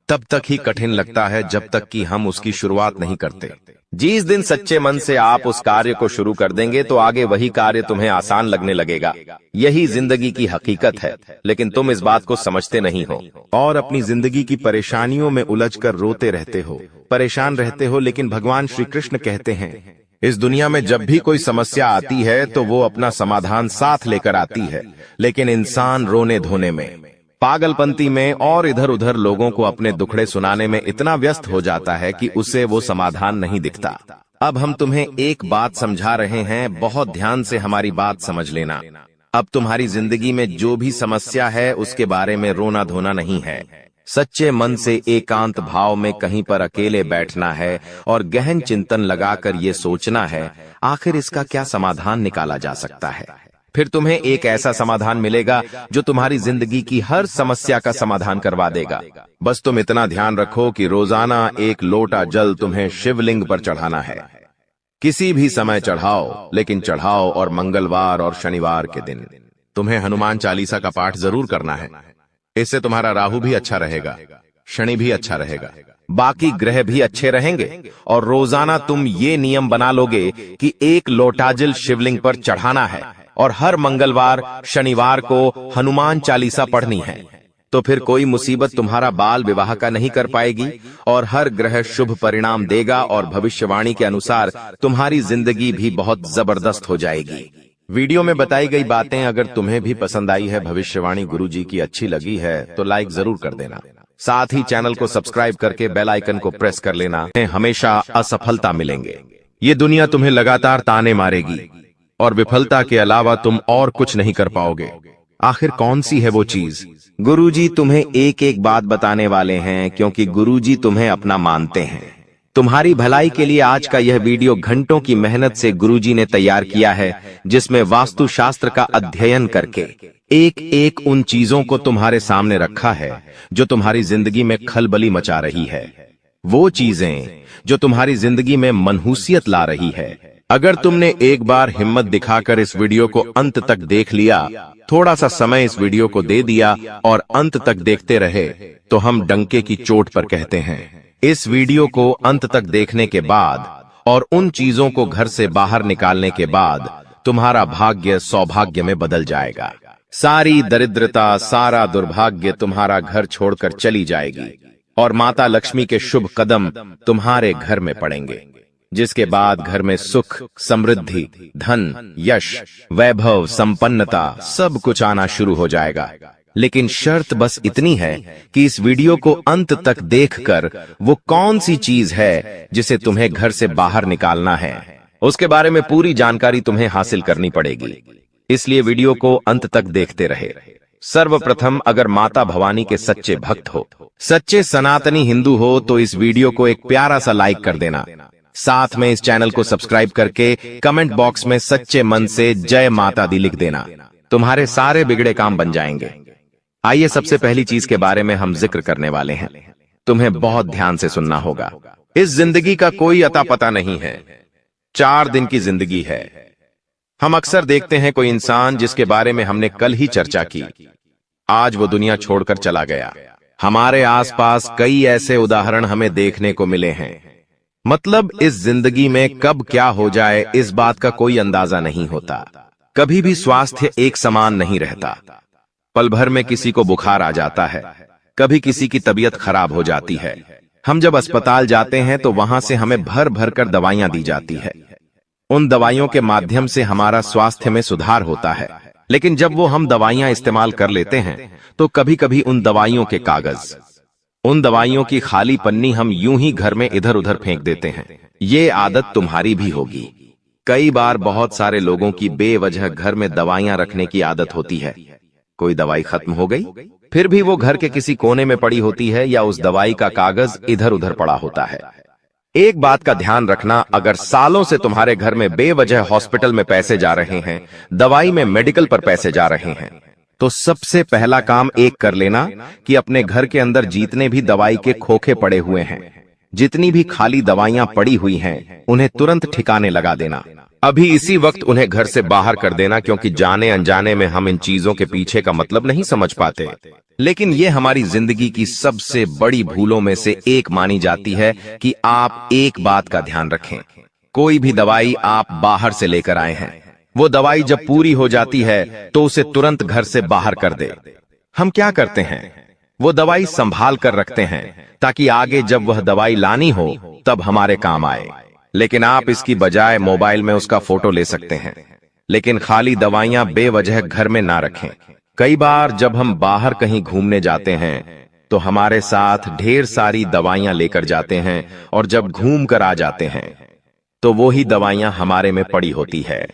तब तक ही कठिन लगता है जब तक कि हम उसकी शुरुआत नहीं करते। जिस दिन सच्चे मन से आप उस कार्य को शुरू कर देंगे तो आगे वही कार्य तुम्हें आसान लगने लगेगा। यही जिंदगी की हकीकत है, लेकिन तुम इस बात को समझते नहीं हो और अपनी जिंदगी की परेशानियों में उलझकर रोते रहते हो, परेशान रहते हो। लेकिन भगवान श्री कृष्ण कहते हैं, इस दुनिया में जब भी कोई समस्या आती है तो वो अपना समाधान साथ लेकर आती है, लेकिन इंसान रोने धोने में, पागलपंती में और इधर उधर लोगों को अपने दुखड़े सुनाने में इतना व्यस्त हो जाता है कि उसे वो समाधान नहीं दिखता। अब हम तुम्हें एक बात समझा रहे हैं, बहुत ध्यान से हमारी बात समझ लेना। अब तुम्हारी जिंदगी में जो भी समस्या है उसके बारे में रोना धोना नहीं है। सच्चे मन से एकांत भाव में कहीं पर अकेले बैठना है और गहन चिंतन लगाकर ये सोचना है आखिर इसका क्या समाधान निकाला जा सकता है। फिर तुम्हें एक ऐसा समाधान मिलेगा जो तुम्हारी जिंदगी की हर समस्या का समाधान करवा देगा। बस तुम इतना ध्यान रखो कि रोजाना एक लोटा जल तुम्हें शिवलिंग पर चढ़ाना है। किसी भी समय चढ़ाओ, लेकिन चढ़ाओ और मंगलवार और शनिवार के दिन। तुम्हें हनुमान चालीसा का पाठ जरूर करना है। इससे तुम्हारा राहु भी अच्छा रहेगा, शनि भी अच्छा रहेगा, बाकी ग्रह भी अच्छे रहेंगे। और रोजाना तुम ये नियम बना लोगे कि एक लोटा जल शिवलिंग पर चढ़ाना है और हर मंगलवार शनिवार को हनुमान चालीसा पढ़नी है, तो फिर कोई मुसीबत तुम्हारा बाल विवाह का नहीं कर पाएगी और हर ग्रह शुभ परिणाम देगा और भविष्यवाणी के अनुसार तुम्हारी जिंदगी भी बहुत जबरदस्त हो जाएगी। वीडियो में बताई गई बातें अगर तुम्हें भी पसंद आई है, भविष्यवाणी गुरुजी की अच्छी लगी है तो लाइक जरूर कर देना। साथ ही चैनल को सब्सक्राइब करके बेल आइकन को प्रेस कर लेना। हमेशा असफलता मिलेंगे, ये दुनिया तुम्हें लगातार ताने मारेगी और विफलता के अलावा तुम और कुछ नहीं कर पाओगे। आखिर कौन सी है वो चीज? गुरुजी तुम्हें एक एक बात बताने वाले हैं, क्योंकि गुरुजी तुम्हें अपना मानते हैं। तुम्हारी भलाई के लिए आज का यह वीडियो घंटों की मेहनत से गुरुजी ने तैयार किया है, जिसमें वास्तुशास्त्र का अध्ययन करके एक एक उन चीजों को तुम्हारे सामने रखा है जो तुम्हारी जिंदगी में खलबली मचा रही है, वो चीजें जो तुम्हारी जिंदगी में मनहूसियत ला रही है। अगर तुमने एक बार हिम्मत दिखाकर इस वीडियो को अंत तक देख लिया, थोड़ा सा समय इस वीडियो को दे दिया और अंत तक देखते रहे, तो हम डंके की चोट पर कहते हैं, इस वीडियो को अंत तक देखने के बाद और उन चीजों को घर से बाहर निकालने के बाद तुम्हारा भाग्य सौभाग्य में बदल जाएगा। सारी दरिद्रता, सारा दुर्भाग्य तुम्हारा घर छोड़कर चली जाएगी और माता लक्ष्मी के शुभ कदम तुम्हारे घर में पड़ेंगे, जिसके बाद घर में सुख, समृद्धि, धन, यश, वैभव, संपन्नता सब कुछ आना शुरू हो जाएगा। लेकिन शर्त बस इतनी है कि इस वीडियो को अंत तक देखकर वो कौन सी चीज है जिसे तुम्हें घर से बाहर निकालना है, उसके बारे में पूरी जानकारी तुम्हें हासिल करनी पड़ेगी। इसलिए वीडियो को अंत तक देखते रहे। सर्वप्रथम, अगर माता भवानी के सच्चे भक्त हो, सच्चे सनातनी हिंदू हो, तो इस वीडियो को एक प्यारा सा लाइक कर देना। साथ में इस चैनल को सब्सक्राइब करके कमेंट बॉक्स में सच्चे मन से जय माता दी लिख देना। तुम्हारे सारे बिगड़े काम बन जाएंगे। आइए सबसे पहली चीज के बारे में हम जिक्र करने वाले हैं। तुम्हें बहुत ध्यान से सुनना होगा। इस जिंदगी का कोई अता पता नहीं है, 4 दिन की जिंदगी है। हम अक्सर देखते हैं कोई इंसान जिसके बारे में हमने कल ही चर्चा की, आज वो दुनिया छोड़कर चला गया। हमारे आसपास कई ऐसे उदाहरण हमें देखने को मिले हैं। मतलब इस जिंदगी में कब क्या हो जाए इस बात का कोई अंदाजा नहीं होता। कभी भी स्वास्थ्य एक समान नहीं रहता। पल भर में किसी को बुखार आ जाता है, कभी किसी की तबीयत खराब हो जाती है। हम जब अस्पताल जाते हैं तो वहां से हमें भर भर कर दवाइयां दी जाती है। उन दवाइयों के माध्यम से हमारा स्वास्थ्य में सुधार होता है। लेकिन जब वो हम दवाइयां इस्तेमाल कर लेते हैं तो कभी कभी उन दवाइयों के कागज, उन दवाइयों की खाली पन्नी हम यूं ही घर में इधर उधर फेंक देते हैं। ये आदत तुम्हारी भी होगी। कई बार बहुत सारे लोगों की बेवजह घर में दवाइयां रखने की आदत होती है। कोई दवाई खत्म हो गई, फिर भी वो घर के किसी कोने में पड़ी होती है या उस दवाई का कागज इधर उधर पड़ा होता है। एक बात का ध्यान रखना, अगर सालों से तुम्हारे घर में बेवजह हॉस्पिटल में पैसे जा रहे हैं, दवाई में मेडिकल पर पैसे जा रहे हैं, तो सबसे पहला काम एक कर लेना कि अपने घर के अंदर जितने भी दवाई के खोखे पड़े हुए हैं, जितनी भी खाली दवाइयां पड़ी हुई हैं, उन्हें तुरंत ठिकाने लगा देना। अभी इसी वक्त उन्हें घर से बाहर कर देना, क्योंकि जाने अनजाने में हम इन चीजों के पीछे का मतलब नहीं समझ पाते। लेकिन ये हमारी जिंदगी की सबसे बड़ी भूलों में से एक मानी जाती है कि आप एक बात का ध्यान रखें। कोई भी दवाई आप बाहर से लेकर आए हैं, वो दवाई जब पूरी हो जाती है तो उसे तुरंत घर से बाहर कर दे। हम क्या करते हैं, वो दवाई संभाल कर रखते हैं ताकि आगे जब वह दवाई लानी हो तब हमारे काम आए। लेकिन आप इसकी बजाय मोबाइल में उसका फोटो ले सकते हैं। लेकिन खाली दवाइयां बेवजह घर में ना रखें। कई बार जब हम बाहर कहीं घूमने जाते हैं तो हमारे साथ ढेर सारी दवाइयां लेकर जाते हैं और जब घूम कर आ जाते हैं तो वो ही दवाइयां हमारे में पड़ी होती है।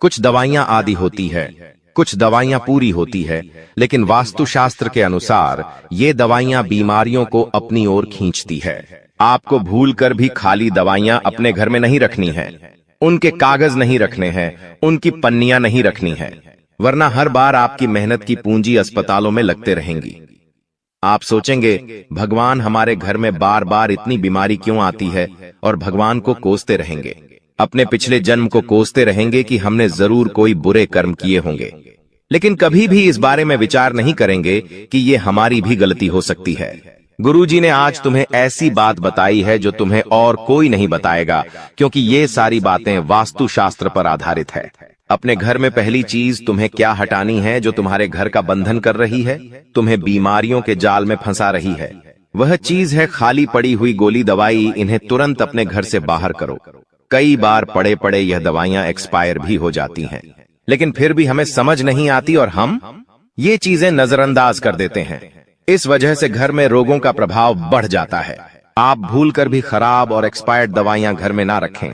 कुछ दवाइयां आधी होती है, कुछ दवाइयां पूरी होती है, लेकिन वास्तुशास्त्र के अनुसार ये दवाइयां बीमारियों को अपनी ओर खींचती है। आपको भूलकर भी खाली दवाइयां अपने घर में नहीं रखनी है, उनके कागज नहीं रखने हैं, उनकी पन्नियां नहीं रखनी है, वरना हर बार आपकी मेहनत की पूंजी अस्पतालों में लगते रहेंगी। आप सोचेंगे भगवान हमारे घर में बार बार इतनी बीमारी क्यों आती है, और भगवान को कोसते रहेंगे, अपने पिछले जन्म को कोसते रहेंगे कि हमने जरूर कोई बुरे कर्म किए होंगे। लेकिन कभी भी इस बारे में विचार नहीं करेंगे कि ये हमारी भी गलती हो सकती है। गुरुजी ने आज तुम्हें ऐसी बात बताई है जो तुम्हें और कोई नहीं बताएगा, क्योंकि ये सारी बातें वास्तुशास्त्र पर आधारित है। अपने घर में पहली चीज तुम्हें क्या हटानी है जो तुम्हारे घर का बंधन कर रही है, तुम्हें बीमारियों के जाल में फंसा रही है। वह चीज है खाली पड़ी हुई गोली दवाई। इन्हें तुरंत अपने घर से बाहर करो। कई बार पड़े पड़े यह दवाइयां एक्सपायर भी हो जाती हैं, लेकिन फिर भी हमें समझ नहीं आती और हम ये चीजें नजरअंदाज कर देते हैं। इस वजह से घर में रोगों का प्रभाव बढ़ जाता है। आप भूलकर भी खराब और एक्सपायर्ड दवाइयां घर में ना रखें।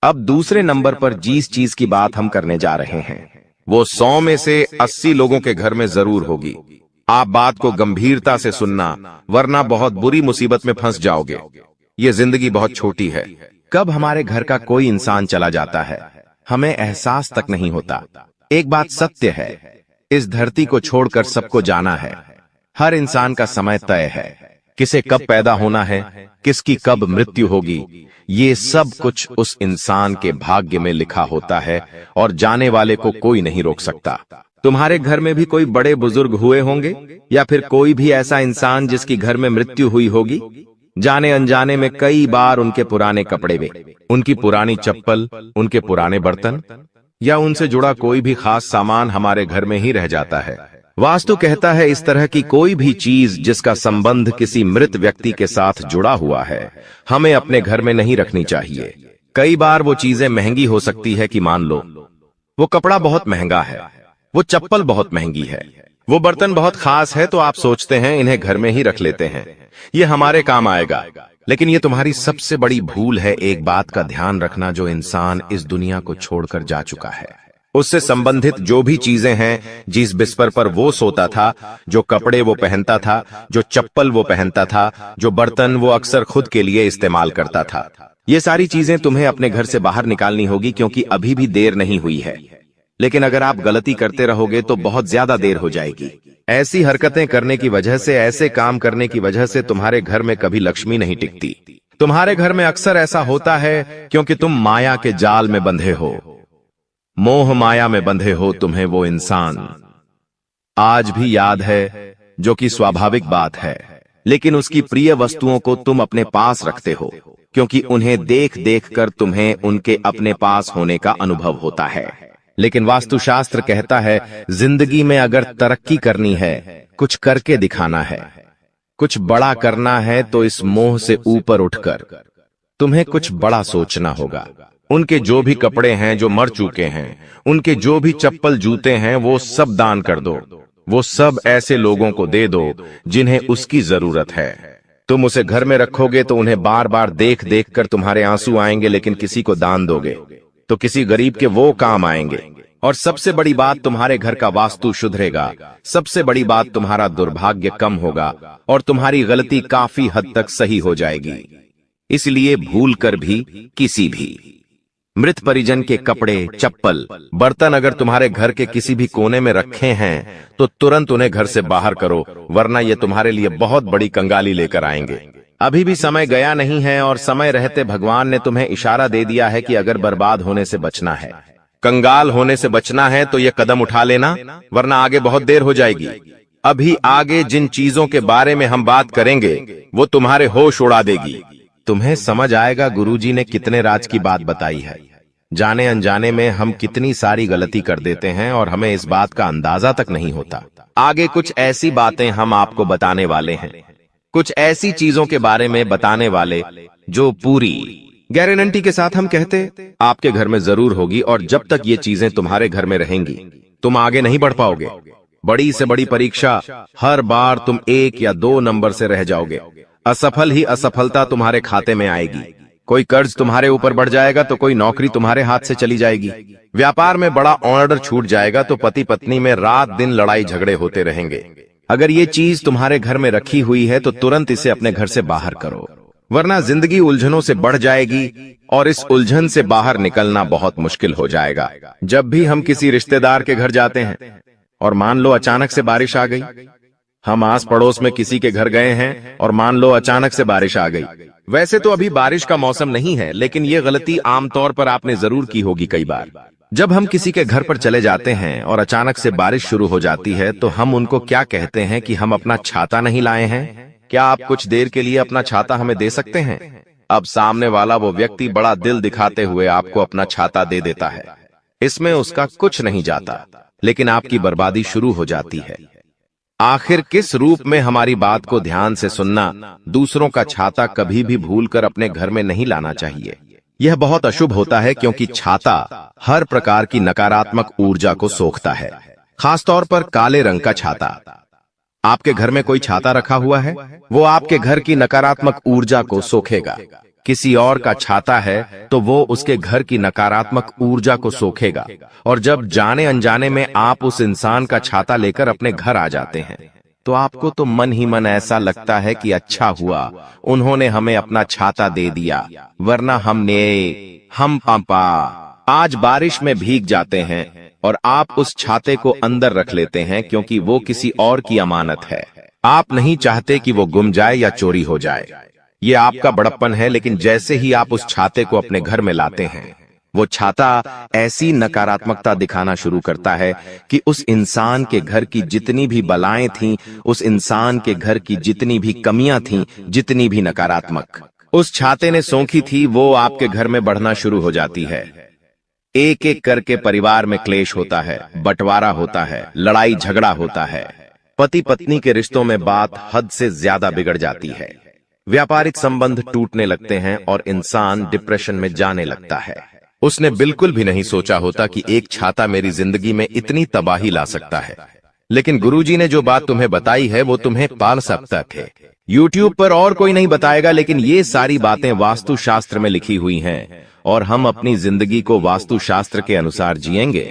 अब दूसरे नंबर पर जिस चीज की बात हम करने जा रहे हैं वो 100 में से 80 लोगों के घर में जरूर होगी। आप बात को गंभीरता से सुनना, वरना बहुत बुरी मुसीबत में फंस जाओगे। ये जिंदगी बहुत छोटी है। कब हमारे घर का कोई इंसान चला जाता है हमें एहसास तक नहीं होता। एक बात सत्य है, इस धरती को छोड़कर सबको जाना है। हर इंसान का समय तय है, किसे कब पैदा होना है, किसकी कब मृत्यु होगी, ये सब कुछ उस इंसान के भाग्य में लिखा होता है और जाने वाले को कोई नहीं रोक सकता। तुम्हारे घर में भी कोई बड़े बुजुर्ग हुए होंगे या फिर कोई भी ऐसा इंसान जिसकी घर में मृत्यु हुई होगी। जाने अनजाने में कई बार उनके पुराने कपड़े में, उनकी पुरानी चप्पल, उनके पुराने बर्तन या उनसे जुड़ा कोई भी खास सामान हमारे घर में ही रह जाता है। वास्तु कहता है इस तरह की कोई भी चीज जिसका संबंध किसी मृत व्यक्ति के साथ जुड़ा हुआ है हमें अपने घर में नहीं रखनी चाहिए। कई बार वो चीजें महंगी हो सकती है कि मान लो वो कपड़ा बहुत महंगा है, वो चप्पल बहुत महंगी है, वो बर्तन बहुत खास है, तो आप सोचते हैं इन्हें घर में ही रख लेते हैं, ये हमारे काम आएगा। लेकिन ये तुम्हारी सबसे बड़ी भूल है। एक बात का ध्यान रखना, जो इंसान इस दुनिया को छोड़कर जा चुका है उससे संबंधित जो भी चीजें हैं, जिस बिस्तर पर वो सोता था, जो कपड़े वो पहनता था, जो चप्पल वो पहनता था, जो बर्तन वो अक्सर खुद के लिए इस्तेमाल करता था, ये सारी चीजें तुम्हें अपने घर से बाहर निकालनी होगी, क्योंकि अभी भी देर नहीं हुई है। लेकिन अगर आप गलती करते रहोगे तो बहुत ज्यादा देर हो जाएगी। ऐसी हरकतें करने की वजह से, ऐसे काम करने की वजह से तुम्हारे घर में कभी लक्ष्मी नहीं टिकती। तुम्हारे घर में अक्सर ऐसा होता है क्योंकि तुम माया के जाल में बंधे हो, मोह माया में बंधे हो। तुम्हें वो इंसान आज भी याद है, जो कि स्वाभाविक बात है, लेकिन उसकी प्रिय वस्तुओं को तुम अपने पास रखते हो क्योंकि उन्हें देख देख कर तुम्हें उनके अपने पास होने का अनुभव होता है। लेकिन वास्तुशास्त्र कहता है जिंदगी में अगर तरक्की करनी है, कुछ करके दिखाना है, कुछ बड़ा करना है, तो इस मोह से ऊपर उठकर तुम्हें कुछ बड़ा सोचना होगा। उनके जो भी कपड़े हैं जो मर चुके हैं, उनके जो भी चप्पल जूते हैं, वो सब दान कर दो। वो सब ऐसे लोगों को दे दो जिन्हें उसकी जरूरत है। तुम उसे घर में रखोगे तो उन्हें बार बार देख देख कर तुम्हारे आंसू आएंगे, लेकिन किसी को दान दोगे तो किसी गरीब के वो काम आएंगे। और सबसे बड़ी बात, तुम्हारे घर का वास्तु सुधरेगा। सबसे बड़ी बात, तुम्हारा दुर्भाग्य कम होगा और तुम्हारी गलती काफी हद तक सही हो जाएगी। इसलिए भूल कर भी किसी भी मृत परिजन के कपड़े, चप्पल, बर्तन अगर तुम्हारे घर के किसी भी कोने में रखे हैं तो तुरंत उन्हें घर से बाहर करो, वरना ये तुम्हारे लिए बहुत बड़ी कंगाली लेकर आएंगे। अभी भी समय गया नहीं है और समय रहते भगवान ने तुम्हें इशारा दे दिया है कि अगर बर्बाद होने से बचना है, कंगाल होने से बचना है, तो ये कदम उठा लेना, वरना आगे बहुत देर हो जाएगी। अभी आगे जिन चीजों के बारे में हम बात करेंगे वो तुम्हारे होश उड़ा देगी। तुम्हें समझ आएगा गुरुजी ने कितने राज की बात बताई है। जाने अनजाने में हम कितनी सारी गलती कर देते हैं और हमें इस बात का अंदाजा तक नहीं होता। आगे कुछ ऐसी बातें हम आपको बताने वाले हैं, कुछ ऐसी चीजों के बारे में बताने वाले जो पूरी गारंटी के साथ हम कहते आपके घर में जरूर होगी, और जब तक ये चीजें तुम्हारे घर में रहेंगी तुम आगे नहीं बढ़ पाओगे। बड़ी से बड़ी परीक्षा, हर बार तुम 1 या 2 नंबर से रह जाओगे। असफल ही असफलता तुम्हारे खाते में आएगी। कोई कर्ज तुम्हारे ऊपर बढ़ जाएगा तो कोई नौकरी तुम्हारे हाथ से चली जाएगी। व्यापार में बड़ा ऑर्डर छूट जाएगा तो पति पत्नी में रात दिन लड़ाई झगड़े होते रहेंगे। अगर ये चीज तुम्हारे घर में रखी हुई है तो तुरंत इसे अपने घर से बाहर करो, वरना जिंदगी उलझनों से बढ़ जाएगी और इस उलझन से बाहर निकलना बहुत मुश्किल हो जाएगा। जब भी हम किसी रिश्तेदार के घर जाते हैं और मान लो अचानक से बारिश आ गई, हम आस पड़ोस में किसी के घर गए हैं और मान लो अचानक से बारिश आ गई। वैसे तो अभी बारिश का मौसम नहीं है, लेकिन ये गलती आमतौर पर आपने जरूर की होगी कई बार। जब हम किसी के घर पर चले जाते हैं और अचानक से बारिश शुरू हो जाती है तो हम उनको क्या कहते हैं कि हम अपना छाता नहीं लाए हैं, क्या आप कुछ देर के लिए अपना छाता हमें दे सकते हैं? अब सामने वाला वो व्यक्ति बड़ा दिल दिखाते हुए आपको अपना छाता दे देता है। इसमें उसका कुछ नहीं जाता, लेकिन आपकी बर्बादी शुरू हो जाती है। आखिर किस रूप में हमारी बात को ध्यान से सुनना, दूसरों का छाता कभी भी भूलकर अपने घर में नहीं लाना चाहिए। यह बहुत अशुभ होता है क्योंकि छाता हर प्रकार की नकारात्मक ऊर्जा को सोखता है, खासतौर पर काले रंग का छाता। आपके घर में कोई छाता रखा हुआ है, वो आपके घर की नकारात्मक ऊर्जा को सोखेगा। किसी और का छाता है तो वो उसके घर की नकारात्मक ऊर्जा को सोखेगा, और जब जाने अनजाने में आप उस इंसान का छाता लेकर अपने घर आ जाते हैं तो आपको तो मन ही मन ऐसा लगता है कि अच्छा हुआ उन्होंने हमें अपना छाता दे दिया, वरना हम पापा आज बारिश में भीग जाते हैं और आप उस छाते को अंदर रख लेते हैं क्योंकि वो किसी और की अमानत है। आप नहीं चाहते कि वो गुम जाए या चोरी हो जाए। ये आपका बड़प्पन है, लेकिन जैसे ही आप उस छाते को अपने घर में लाते हैं वो छाता ऐसी नकारात्मकता दिखाना शुरू करता है कि उस इंसान के घर की जितनी भी बलाएं थीं, उस इंसान के घर की जितनी भी कमियां थीं, जितनी भी नकारात्मक उस छाते ने सोखी थी, वो आपके घर में बढ़ना शुरू हो जाती है। एक एक करके परिवार में क्लेश होता है, बंटवारा होता है, लड़ाई झगड़ा होता है, पति पत्नी के रिश्तों में बात हद से ज्यादा बिगड़ जाती है, व्यापारिक संबंध टूटने लगते हैं और इंसान डिप्रेशन में जाने लगता है। उसने बिल्कुल भी नहीं सोचा होता कि एक छाता मेरी जिंदगी में इतनी तबाही ला सकता है, लेकिन गुरुजी ने जो बात तुम्हें बताई है वो तुम्हें पाल सकता है। YouTube पर और कोई नहीं बताएगा, लेकिन ये सारी बातें वास्तु शास्त्र में लिखी हुई हैं, और हम अपनी जिंदगी को वास्तु शास्त्र के अनुसार जिएंगे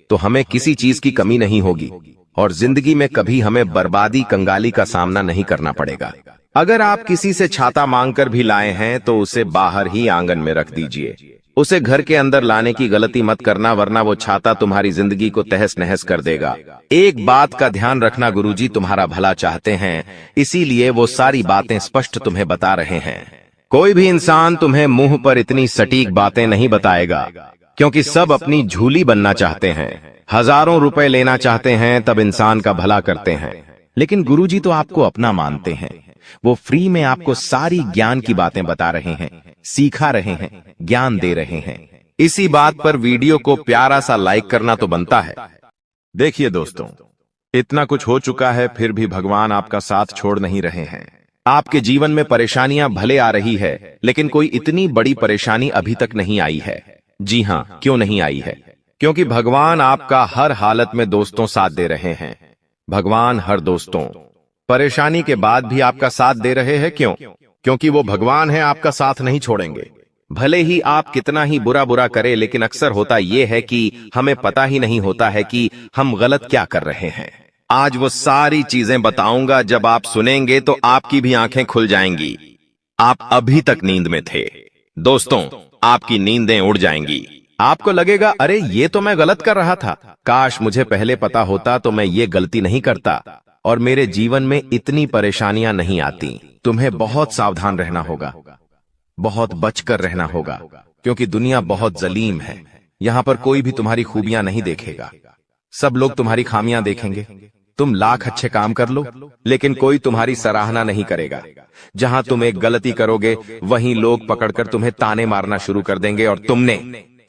तो हमें किसी चीज की कमी नहीं होगी और जिंदगी में कभी हमें बर्बादी कंगाली का सामना नहीं करना पड़ेगा। अगर आप किसी से छाता मांगकर भी लाए हैं तो उसे बाहर ही आंगन में रख दीजिए, उसे घर के अंदर लाने की गलती मत करना, वरना वो छाता तुम्हारी जिंदगी को तहस नहस कर देगा। एक बात का ध्यान रखना, गुरुजी तुम्हारा भला चाहते हैं, इसीलिए वो सारी बातें स्पष्ट तुम्हें बता रहे हैं। कोई भी इंसान तुम्हें मुंह पर इतनी सटीक बातें नहीं बताएगा, क्योंकि सब अपनी झूली बनना चाहते हैं, हजारों रुपए लेना चाहते हैं, तब इंसान का भला करते हैं। लेकिन गुरुजी तो आपको अपना मानते हैं, वो फ्री में आपको सारी ज्ञान की बातें बता रहे हैं, सिखा रहे हैं, ज्ञान दे रहे हैं। इसी बात पर वीडियो को प्यारा सा लाइक करना तो बनता है। देखिए दोस्तों, इतना कुछ हो चुका है फिर भी भगवान आपका साथ छोड़ नहीं रहे हैं। आपके जीवन में परेशानियां भले आ रही है, लेकिन कोई इतनी बड़ी परेशानी अभी तक नहीं आई है। जी हाँ, क्यों नहीं आई है? क्योंकि भगवान आपका हर हालत में दोस्तों साथ दे रहे हैं। भगवान हर दोस्तों परेशानी के बाद भी आपका साथ दे रहे हैं। क्यों? क्योंकि वो भगवान है, आपका साथ नहीं छोड़ेंगे। भले ही आप कितना ही बुरा बुरा करें, लेकिन अक्सर होता यह है कि हमें पता ही नहीं होता है कि हम गलत क्या कर रहे हैं। आज वो सारी चीजें बताऊंगा, जब आप सुनेंगे तो आपकी भी आंखें खुल जाएंगी। आप अभी तक नींद में थे दोस्तों, आपकी नींदें उड़ जाएंगी। आपको लगेगा अरे ये तो मैं गलत कर रहा था, काश मुझे पहले पता होता तो मैं ये गलती नहीं करता और मेरे जीवन में इतनी परेशानियां नहीं आती। तुम्हें बहुत सावधान रहना होगा, बहुत बचकर रहना होगा, क्योंकि दुनिया बहुत जलीम है। यहाँ पर कोई भी तुम्हारी खूबियां नहीं देखेगा, सब लोग तुम्हारी खामियां देखेंगे। तुम लाख अच्छे काम कर लो, लेकिन कोई तुम्हारी सराहना नहीं करेगा। जहां तुम एक गलती करोगे वहीं लोग पकड़कर तुम्हें ताने मारना शुरू कर देंगे। और तुमने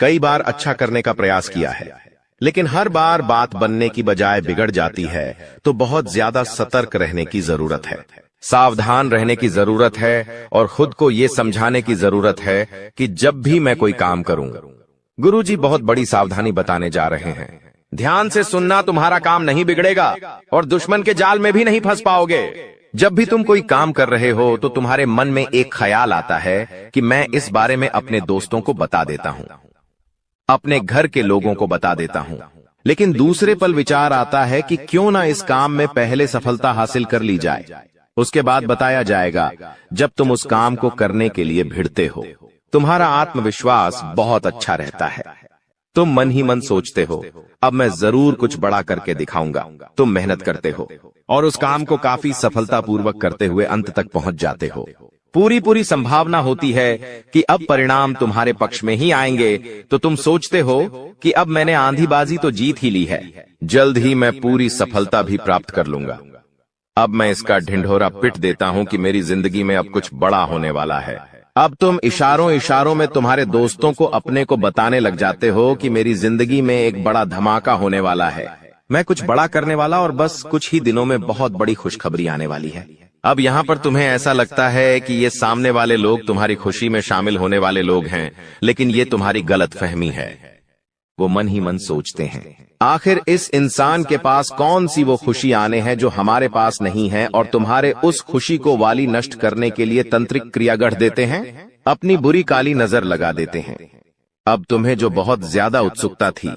कई बार अच्छा करने का प्रयास किया है, लेकिन हर बार बात बनने की बजाय बिगड़ जाती है। तो बहुत ज्यादा सतर्क रहने की जरूरत है, सावधान रहने की जरूरत है, और खुद को यह समझाने की जरूरत है कि जब भी मैं कोई काम करूं, गुरुजी बहुत बड़ी सावधानी बताने जा रहे हैं। ध्यान से सुनना, तुम्हारा काम नहीं बिगड़ेगा और दुश्मन के जाल में भी नहीं फंस पाओगे। जब भी तुम कोई काम कर रहे हो तो तुम्हारे मन में एक ख्याल आता है कि मैं इस बारे में अपने दोस्तों को बता देता हूं, अपने घर के लोगों को बता देता हूं। लेकिन दूसरे पल विचार आता है कि क्यों ना इस काम में पहले सफलता हासिल कर ली जाए, उसके बाद बताया जाएगा। जब तुम उस काम को करने के लिए भिड़ते हो, तुम्हारा आत्मविश्वास बहुत अच्छा रहता है। तुम मन ही मन सोचते हो, अब मैं जरूर कुछ बड़ा करके दिखाऊंगा। तुम मेहनत करते हो और उस काम को काफी सफलतापूर्वक करते हुए अंत तक पहुंच जाते हो। पूरी संभावना होती है कि अब परिणाम तुम्हारे पक्ष में ही आएंगे। तो तुम सोचते हो कि अब मैंने आंधीबाजी तो जीत ही ली है, जल्द ही मैं पूरी सफलता भी प्राप्त कर लूंगा। अब मैं इसका ढिंढोरा पिट देता हूं कि मेरी जिंदगी में अब कुछ बड़ा होने वाला है। अब तुम इशारों में तुम्हारे दोस्तों को अपने को बताने लग जाते हो कि मेरी जिंदगी में एक बड़ा धमाका होने वाला है, मैं कुछ बड़ा करने वाला, और बस कुछ ही दिनों में बहुत बड़ी खुशखबरी आने वाली है। अब यहाँ पर तुम्हें ऐसा लगता है कि ये सामने वाले लोग तुम्हारी खुशी में शामिल होने वाले लोग हैं, लेकिन ये तुम्हारी गलतफहमी है। वो मन ही मन सोचते हैं, आखिर इस इंसान के पास कौन सी वो खुशी आने हैं जो हमारे पास नहीं है, और तुम्हारे उस खुशी को वाली नष्ट करने के लिए तंत्रिक क्रिया गढ़ देते हैं, अपनी बुरी काली नजर लगा देते हैं। अब तुम्हें जो बहुत ज्यादा उत्सुकता थी,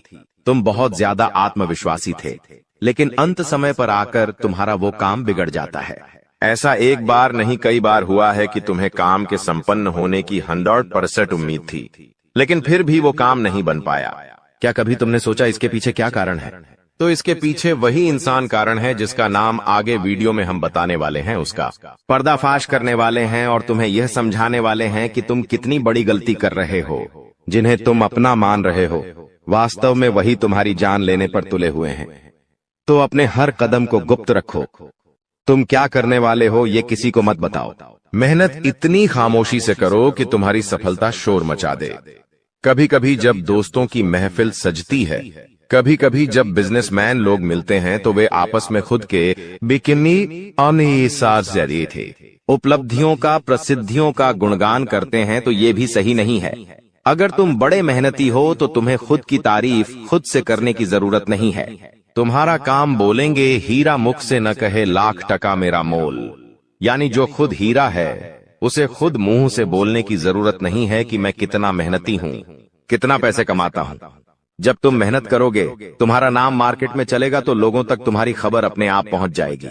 तुम बहुत ज्यादा आत्मविश्वासी थे, लेकिन अंत समय पर आकर तुम्हारा वो काम बिगड़ जाता है। ऐसा एक बार नहीं कई बार हुआ है कि तुम्हें काम के संपन्न होने की 100% उम्मीद थी, लेकिन फिर भी वो काम नहीं बन पाया। क्या कभी तुमने सोचा इसके पीछे क्या कारण है? तो इसके पीछे वही इंसान कारण है जिसका नाम आगे वीडियो में हम बताने वाले हैं। उसका पर्दाफाश करने वाले हैं और तुम्हें यह समझाने वाले हैं कि तुम कितनी बड़ी गलती कर रहे हो। जिन्हें तुम अपना मान रहे हो, वास्तव में वही तुम्हारी जान लेने पर तुले हुए हैं। तो अपने हर कदम को गुप्त रखो। तुम क्या करने वाले हो ये किसी को मत बताओ। मेहनत इतनी खामोशी से करो कि तुम्हारी सफलता शोर मचा दे। कभी कभी जब दोस्तों की महफिल सजती है, कभी कभी जब बिजनेसमैन लोग मिलते हैं, तो वे आपस में खुद के बिकिनी जरिए थे उपलब्धियों का, प्रसिद्धियों का गुणगान करते हैं। तो ये भी सही नहीं है। अगर तुम बड़े मेहनती हो तो तुम्हें खुद की तारीफ खुद से करने की जरूरत नहीं है। तुम्हारा काम बोलेंगे, हीरा मुख से न कहे लाख टका मेरा मोल। यानी जो खुद हीरा है उसे खुद मुंह से बोलने की जरूरत नहीं है कि मैं कितना मेहनती हूं, कितना पैसे कमाता हूं। जब तुम मेहनत करोगे, तुम्हारा नाम मार्केट में चलेगा, तो लोगों तक तुम्हारी खबर अपने आप पहुंच जाएगी।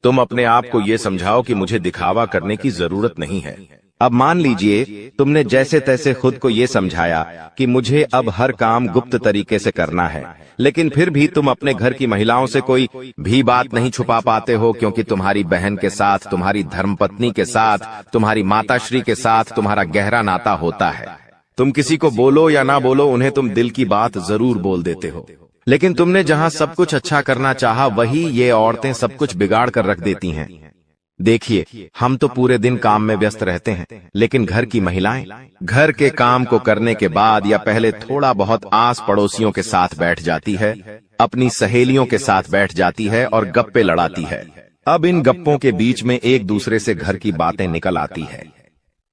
तुम अपने आप को ये समझाओ कि मुझे दिखावा करने की जरूरत नहीं है। अब मान लीजिए तुमने जैसे तैसे खुद को ये समझाया कि मुझे अब हर काम गुप्त तरीके से करना है, लेकिन फिर भी तुम अपने घर की महिलाओं से कोई भी बात नहीं छुपा पाते हो, क्योंकि तुम्हारी बहन के साथ, तुम्हारी धर्मपत्नी के साथ, तुम्हारी माताश्री के साथ तुम्हारा गहरा नाता होता है। तुम किसी को बोलो या ना बोलो, उन्हें तुम दिल की बात जरूर बोल देते हो। लेकिन तुमने जहां सब कुछ अच्छा करना चाहा, वही ये औरतें सब कुछ बिगाड़ कर रख देती हैं। देखिए, हम तो पूरे दिन काम में व्यस्त रहते हैं, लेकिन घर की महिलाएं घर के काम को करने के बाद या पहले थोड़ा बहुत आस पड़ोसियों के साथ बैठ जाती है, अपनी सहेलियों के साथ बैठ जाती है और गप्पे लड़ाती है। अब इन गप्पों के बीच में एक दूसरे से घर की बातें निकल आती है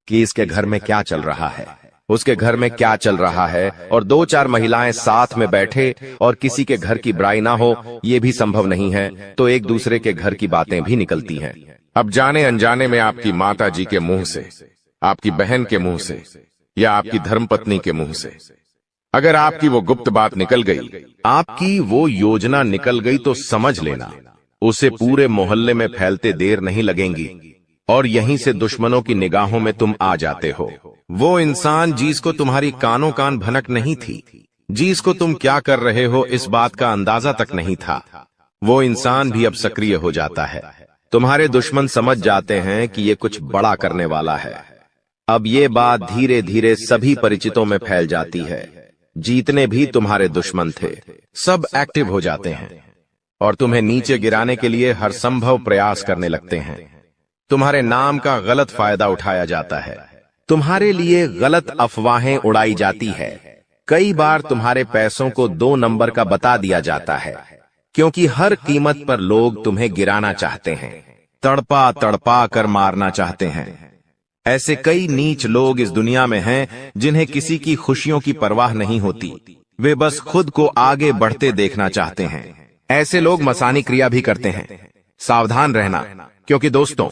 कि इसके घर में क्या चल रहा है, उसके घर में क्या चल रहा है, और 2-4 महिलाएं साथ में बैठे और किसी के घर की बुराई ना हो, ये भी संभव नहीं है, तो एक दूसरे के घर की बातें भी निकलती हैं। अब जाने अनजाने में आपकी माता जी के मुंह से, आपकी बहन के मुंह से या आपकी धर्मपत्नी के मुंह से अगर आपकी वो गुप्त बात निकल गई, आपकी वो योजना निकल गई, तो समझ लेना उसे पूरे मोहल्ले में फैलते देर नहीं लगेंगी और यहीं से दुश्मनों की निगाहों में तुम आ जाते हो। वो इंसान जिसको तुम्हारी कानों कान भनक नहीं थी, जिसको तुम क्या कर रहे हो इस बात का अंदाजा तक नहीं था, वो इंसान भी अब सक्रिय हो जाता है। तुम्हारे दुश्मन समझ जाते हैं कि ये कुछ बड़ा करने वाला है। अब ये बात धीरे धीरे सभी परिचितों में फैल जाती है। जितने भी तुम्हारे दुश्मन थे, सब एक्टिव हो जाते हैं। और तुम्हें नीचे गिराने के लिए हर संभव प्रयास करने लगते हैं। तुम्हारे नाम का गलत फायदा उठाया जाता है, तुम्हारे लिए गलत अफवाहें उड़ाई जाती है। कई बार तुम्हारे पैसों को 2 नंबर का बता दिया जाता है, क्योंकि हर कीमत पर लोग तुम्हें गिराना चाहते हैं, तड़पा तड़पा कर मारना चाहते हैं। ऐसे कई नीच लोग इस दुनिया में हैं जिन्हें किसी की खुशियों की परवाह नहीं होती, वे बस खुद को आगे बढ़ते देखना चाहते हैं। ऐसे लोग मसानी क्रिया भी करते हैं। सावधान रहना, क्योंकि दोस्तों,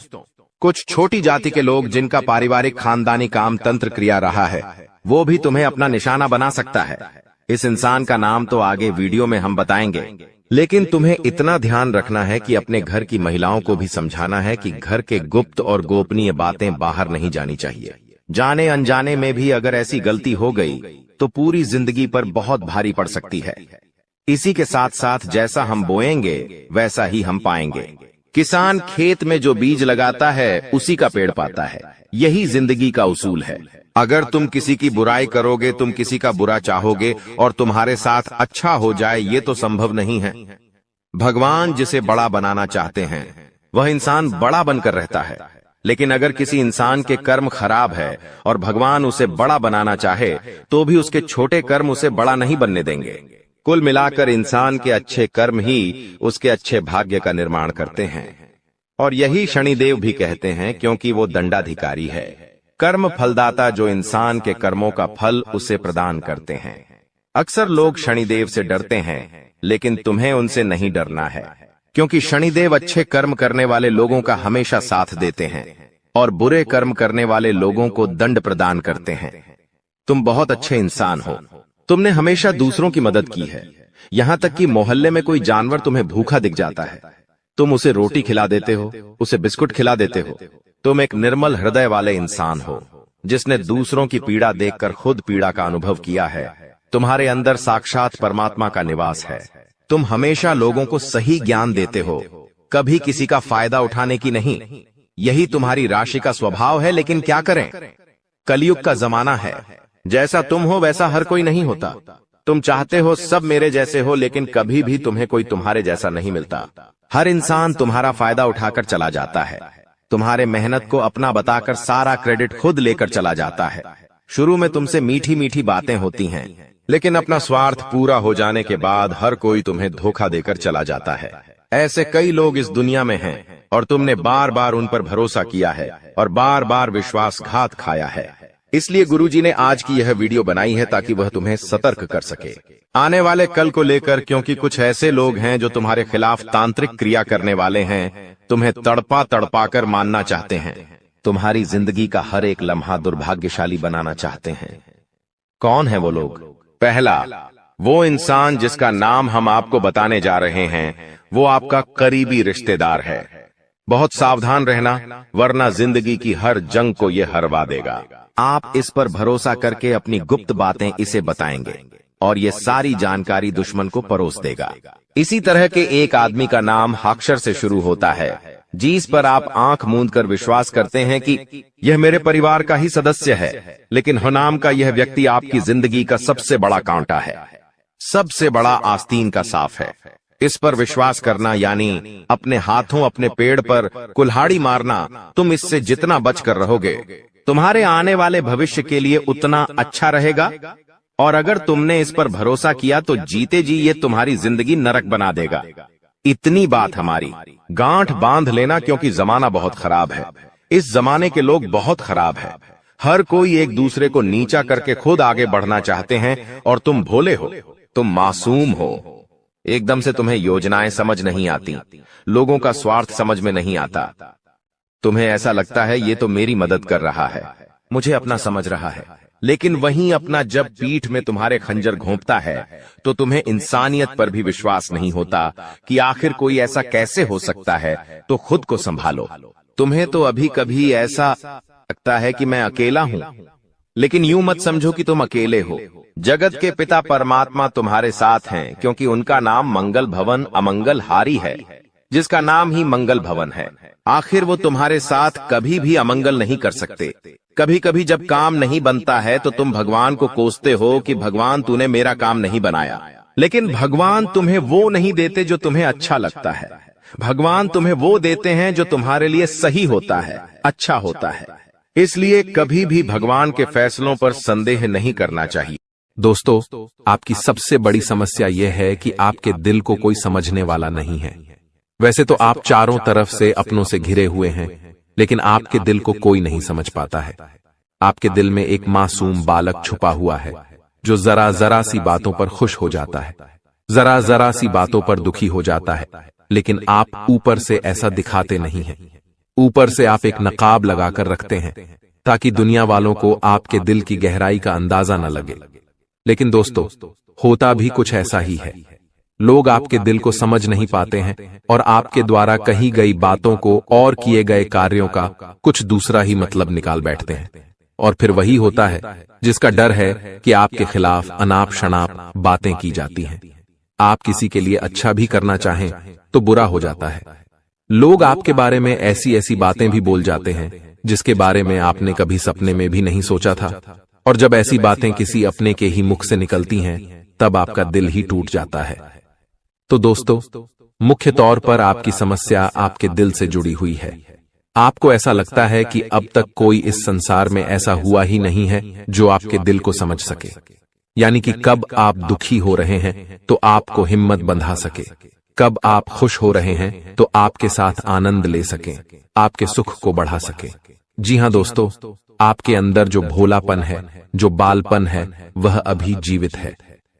कुछ छोटी जाति के लोग जिनका पारिवारिक खानदानी काम तंत्र क्रिया रहा है, वो भी तुम्हें अपना निशाना बना सकता है। इस इंसान का नाम तो आगे वीडियो में हम बताएंगे, लेकिन तुम्हें इतना ध्यान रखना है कि अपने घर की महिलाओं को भी समझाना है कि घर के गुप्त और गोपनीय बातें बाहर नहीं जानी चाहिए। जाने अनजाने में भी अगर ऐसी गलती हो गई तो पूरी जिंदगी पर बहुत भारी पड़ सकती है। इसी के साथ साथ जैसा हम बोएंगे वैसा ही हम पाएंगे। किसान खेत में जो बीज लगाता है उसी का पेड़ पाता है, यही जिंदगी का उसूल है। अगर तुम किसी की बुराई करोगे, तुम किसी का बुरा चाहोगे और तुम्हारे साथ अच्छा हो जाए, ये तो संभव नहीं है। भगवान जिसे बड़ा बनाना चाहते हैं वह इंसान बड़ा बनकर रहता है, लेकिन अगर किसी इंसान के कर्म खराब है और भगवान उसे बड़ा बनाना चाहे तो भी उसके छोटे कर्म उसे बड़ा नहीं बनने देंगे। कुल मिलाकर इंसान के अच्छे कर्म ही उसके अच्छे भाग्य का निर्माण करते हैं, और यही शनिदेव भी कहते हैं, क्योंकि वो दंडाधिकारी है, कर्म फलदाता, जो इंसान के कर्मों का फल उसे प्रदान करते हैं। अक्सर लोग शनिदेव से डरते हैं, लेकिन तुम्हें उनसे नहीं डरना है, क्योंकि शनिदेव अच्छे कर्म करने वाले लोगों का हमेशा साथ देते हैं और बुरे कर्म करने वाले लोगों को दंड प्रदान करते हैं। तुम बहुत अच्छे इंसान हो, तुमने हमेशा दूसरों की मदद की है। यहां तक कि मोहल्ले में कोई जानवर तुम्हें भूखा दिख जाता है, तुम उसे रोटी खिला देते हो, उसे बिस्कुट खिला देते हो। तुम एक निर्मल हृदय वाले इंसान हो, जिसने दूसरों की पीड़ा देखकर खुद पीड़ा का अनुभव किया है। तुम्हारे अंदर साक्षात परमात्मा का निवास है। तुम हमेशा लोगों को सही ज्ञान देते हो, कभी किसी का फायदा उठाने की नहीं। यही तुम्हारी राशि का स्वभाव है, लेकिन क्या करें, कलयुग का जमाना है। जैसा तुम हो वैसा हर कोई नहीं होता। तुम चाहते हो सब मेरे जैसे हो, लेकिन कभी भी तुम्हें कोई तुम्हारे जैसा नहीं मिलता। हर इंसान तुम्हारा फायदा उठाकर चला जाता है, तुम्हारे मेहनत को अपना बताकर सारा क्रेडिट खुद लेकर चला जाता है। शुरू में तुमसे मीठी मीठी बातें होती हैं, लेकिन अपना स्वार्थ पूरा हो जाने के बाद हर कोई तुम्हें धोखा देकर चला जाता है। ऐसे कई लोग इस दुनिया में हैं और तुमने बार बार उन पर भरोसा किया है और बार बार विश्वासघात खाया है। इसलिए गुरुजी ने आज की यह वीडियो बनाई है ताकि वह तुम्हें सतर्क कर सके आने वाले कल को लेकर, क्योंकि कुछ ऐसे लोग हैं जो तुम्हारे खिलाफ तांत्रिक क्रिया करने वाले हैं, तुम्हें तड़पा तड़पा कर मानना चाहते हैं, तुम्हारी जिंदगी का हर एक लम्हा दुर्भाग्यशाली बनाना चाहते हैं। कौन है वो लोग? पहला, वो इंसान जिसका नाम हम आपको बताने जा रहे हैं, वो आपका करीबी रिश्तेदार है। बहुत सावधान रहना, वरना जिंदगी की हर जंग को ये हरवा देगा। आप इस पर भरोसा करके अपनी गुप्त बातें इसे बताएंगे और ये सारी जानकारी दुश्मन को परोस देगा। इसी तरह के एक आदमी का नाम अक्षर से शुरू होता है, जिस पर आप आंख मूंद कर विश्वास करते हैं कि यह मेरे परिवार का ही सदस्य है, लेकिन नाम का यह व्यक्ति आपकी जिंदगी का सबसे बड़ा कांटा है, सबसे बड़ा आस्तीन का साफ है। इस पर विश्वास करना यानी अपने हाथों अपने पेड़ पर कुल्हाड़ी मारना। तुम इससे जितना बचकर रहोगे, तुम्हारे आने वाले भविष्य के लिए उतना अच्छा रहेगा, और अगर तुमने इस पर भरोसा किया तो जीते जी ये तुम्हारी जिंदगी नरक बना देगा। इतनी बात हमारी, गांठ बांध लेना, क्योंकि जमाना बहुत खराब है। इस जमाने के लोग बहुत खराब है। हर कोई एक दूसरे को नीचा करके खुद आगे बढ़ना चाहते हैं, और तुम भोले हो, तुम मासूम हो। एकदम से तुम्हें योजनाएं समझ नहीं आती, लोगों का स्वार्थ समझ में नहीं आता। तुम्हें ऐसा लगता है ये तो मेरी मदद कर रहा है, मुझे अपना समझ रहा है, लेकिन वहीं अपना जब पीठ में तुम्हारे खंजर घोंपता है तो तुम्हें इंसानियत पर भी विश्वास नहीं होता कि आखिर कोई ऐसा कैसे हो सकता है। तो खुद को संभालो। तुम्हें तो अभी कभी ऐसा लगता है कि मैं अकेला हूं, लेकिन यूं मत समझो कि तुम अकेले हो। जगत के पिता परमात्मा तुम्हारे साथ हैं, क्योंकि उनका नाम मंगल भवन अमंगल हारी है, जिसका नाम ही मंगल भवन है। आखिर वो तुम्हारे साथ कभी भी अमंगल नहीं कर सकते। कभी कभी जब काम नहीं बनता है तो तुम भगवान को कोसते हो कि भगवान तूने मेरा काम नहीं बनाया, लेकिन भगवान तुम्हें वो नहीं देते जो तुम्हें अच्छा लगता है। भगवान तुम्हें वो देते हैं जो तुम्हारे लिए सही होता है, अच्छा होता है। इसलिए कभी भी भगवान के फैसलों पर संदेह नहीं करना चाहिए। दोस्तों, आपकी सबसे बड़ी समस्या यह है कि आपके दिल को कोई समझने वाला नहीं है। वैसे तो आप चारों तरफ से अपनों से घिरे हुए हैं, लेकिन आपके दिल को कोई नहीं समझ पाता है। आपके दिल में एक मासूम बालक छुपा हुआ है जो जरा जरा सी बातों पर खुश हो जाता है, जरा जरा सी बातों पर दुखी हो जाता है, लेकिन आप ऊपर से ऐसा दिखाते नहीं हैं। ऊपर से आप एक नकाब लगाकर रखते हैं ताकि दुनिया वालों को आपके दिल की गहराई का अंदाजा न लगे। लेकिन दोस्तों, होता भी कुछ ऐसा ही है। लोग आपके दिल को समझ नहीं पाते हैं और आपके द्वारा कही गई बातों को और किए गए कार्यों का कुछ दूसरा ही मतलब निकाल बैठते हैं। और फिर वही होता है जिसका डर है कि आपके खिलाफ अनाप शनाप बातें की जाती हैं। आप किसी के लिए अच्छा भी करना चाहें तो बुरा हो जाता है। लोग आपके बारे में ऐसी ऐसी बातें भी बोल जाते हैं जिसके बारे में आपने कभी सपने में भी नहीं सोचा था। और जब ऐसी बातें किसी अपने के ही मुख से निकलती हैं, तब आपका दिल ही टूट जाता है। तो दोस्तों, मुख्य तौर पर आपकी समस्या आपके दिल से जुड़ी हुई है। आपको ऐसा लगता है कि अब तक कोई इस संसार में ऐसा हुआ ही नहीं है जो आपके दिल को समझ सके। यानी कि कब आप दुखी हो रहे हैं तो आपको हिम्मत बंधा सके, कब आप खुश हो रहे हैं तो आपके साथ आनंद ले सके, आपके सुख को बढ़ा सके। जी हां दोस्तों, आपके अंदर जो भोलापन है, जो बालपन है, वह अभी जीवित है।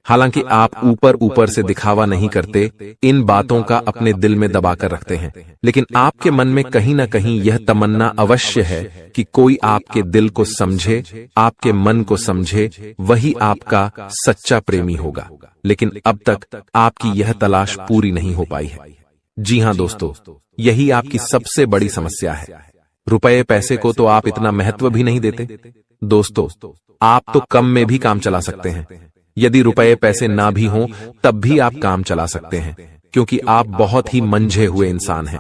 हालांकि आप ऊपर ऊपर से दिखावा नहीं करते, इन बातों का अपने दिल में दबाकर रखते हैं, लेकिन आपके मन में कहीं ना कहीं यह तमन्ना अवश्य है कि कोई आपके दिल को समझे, आपके मन को समझे, वही आपका सच्चा प्रेमी होगा। लेकिन अब तक आपकी यह तलाश पूरी नहीं हो पाई है। जी हां दोस्तों, यही आपकी सबसे बड़ी समस्या है। रुपए पैसे को तो आप इतना महत्व भी नहीं देते। दोस्तों, आप तो कम में भी काम चला सकते हैं। यदि रुपए पैसे ना भी हों तब भी आप काम चला सकते हैं, क्योंकि आप बहुत ही मंझे हुए इंसान हैं।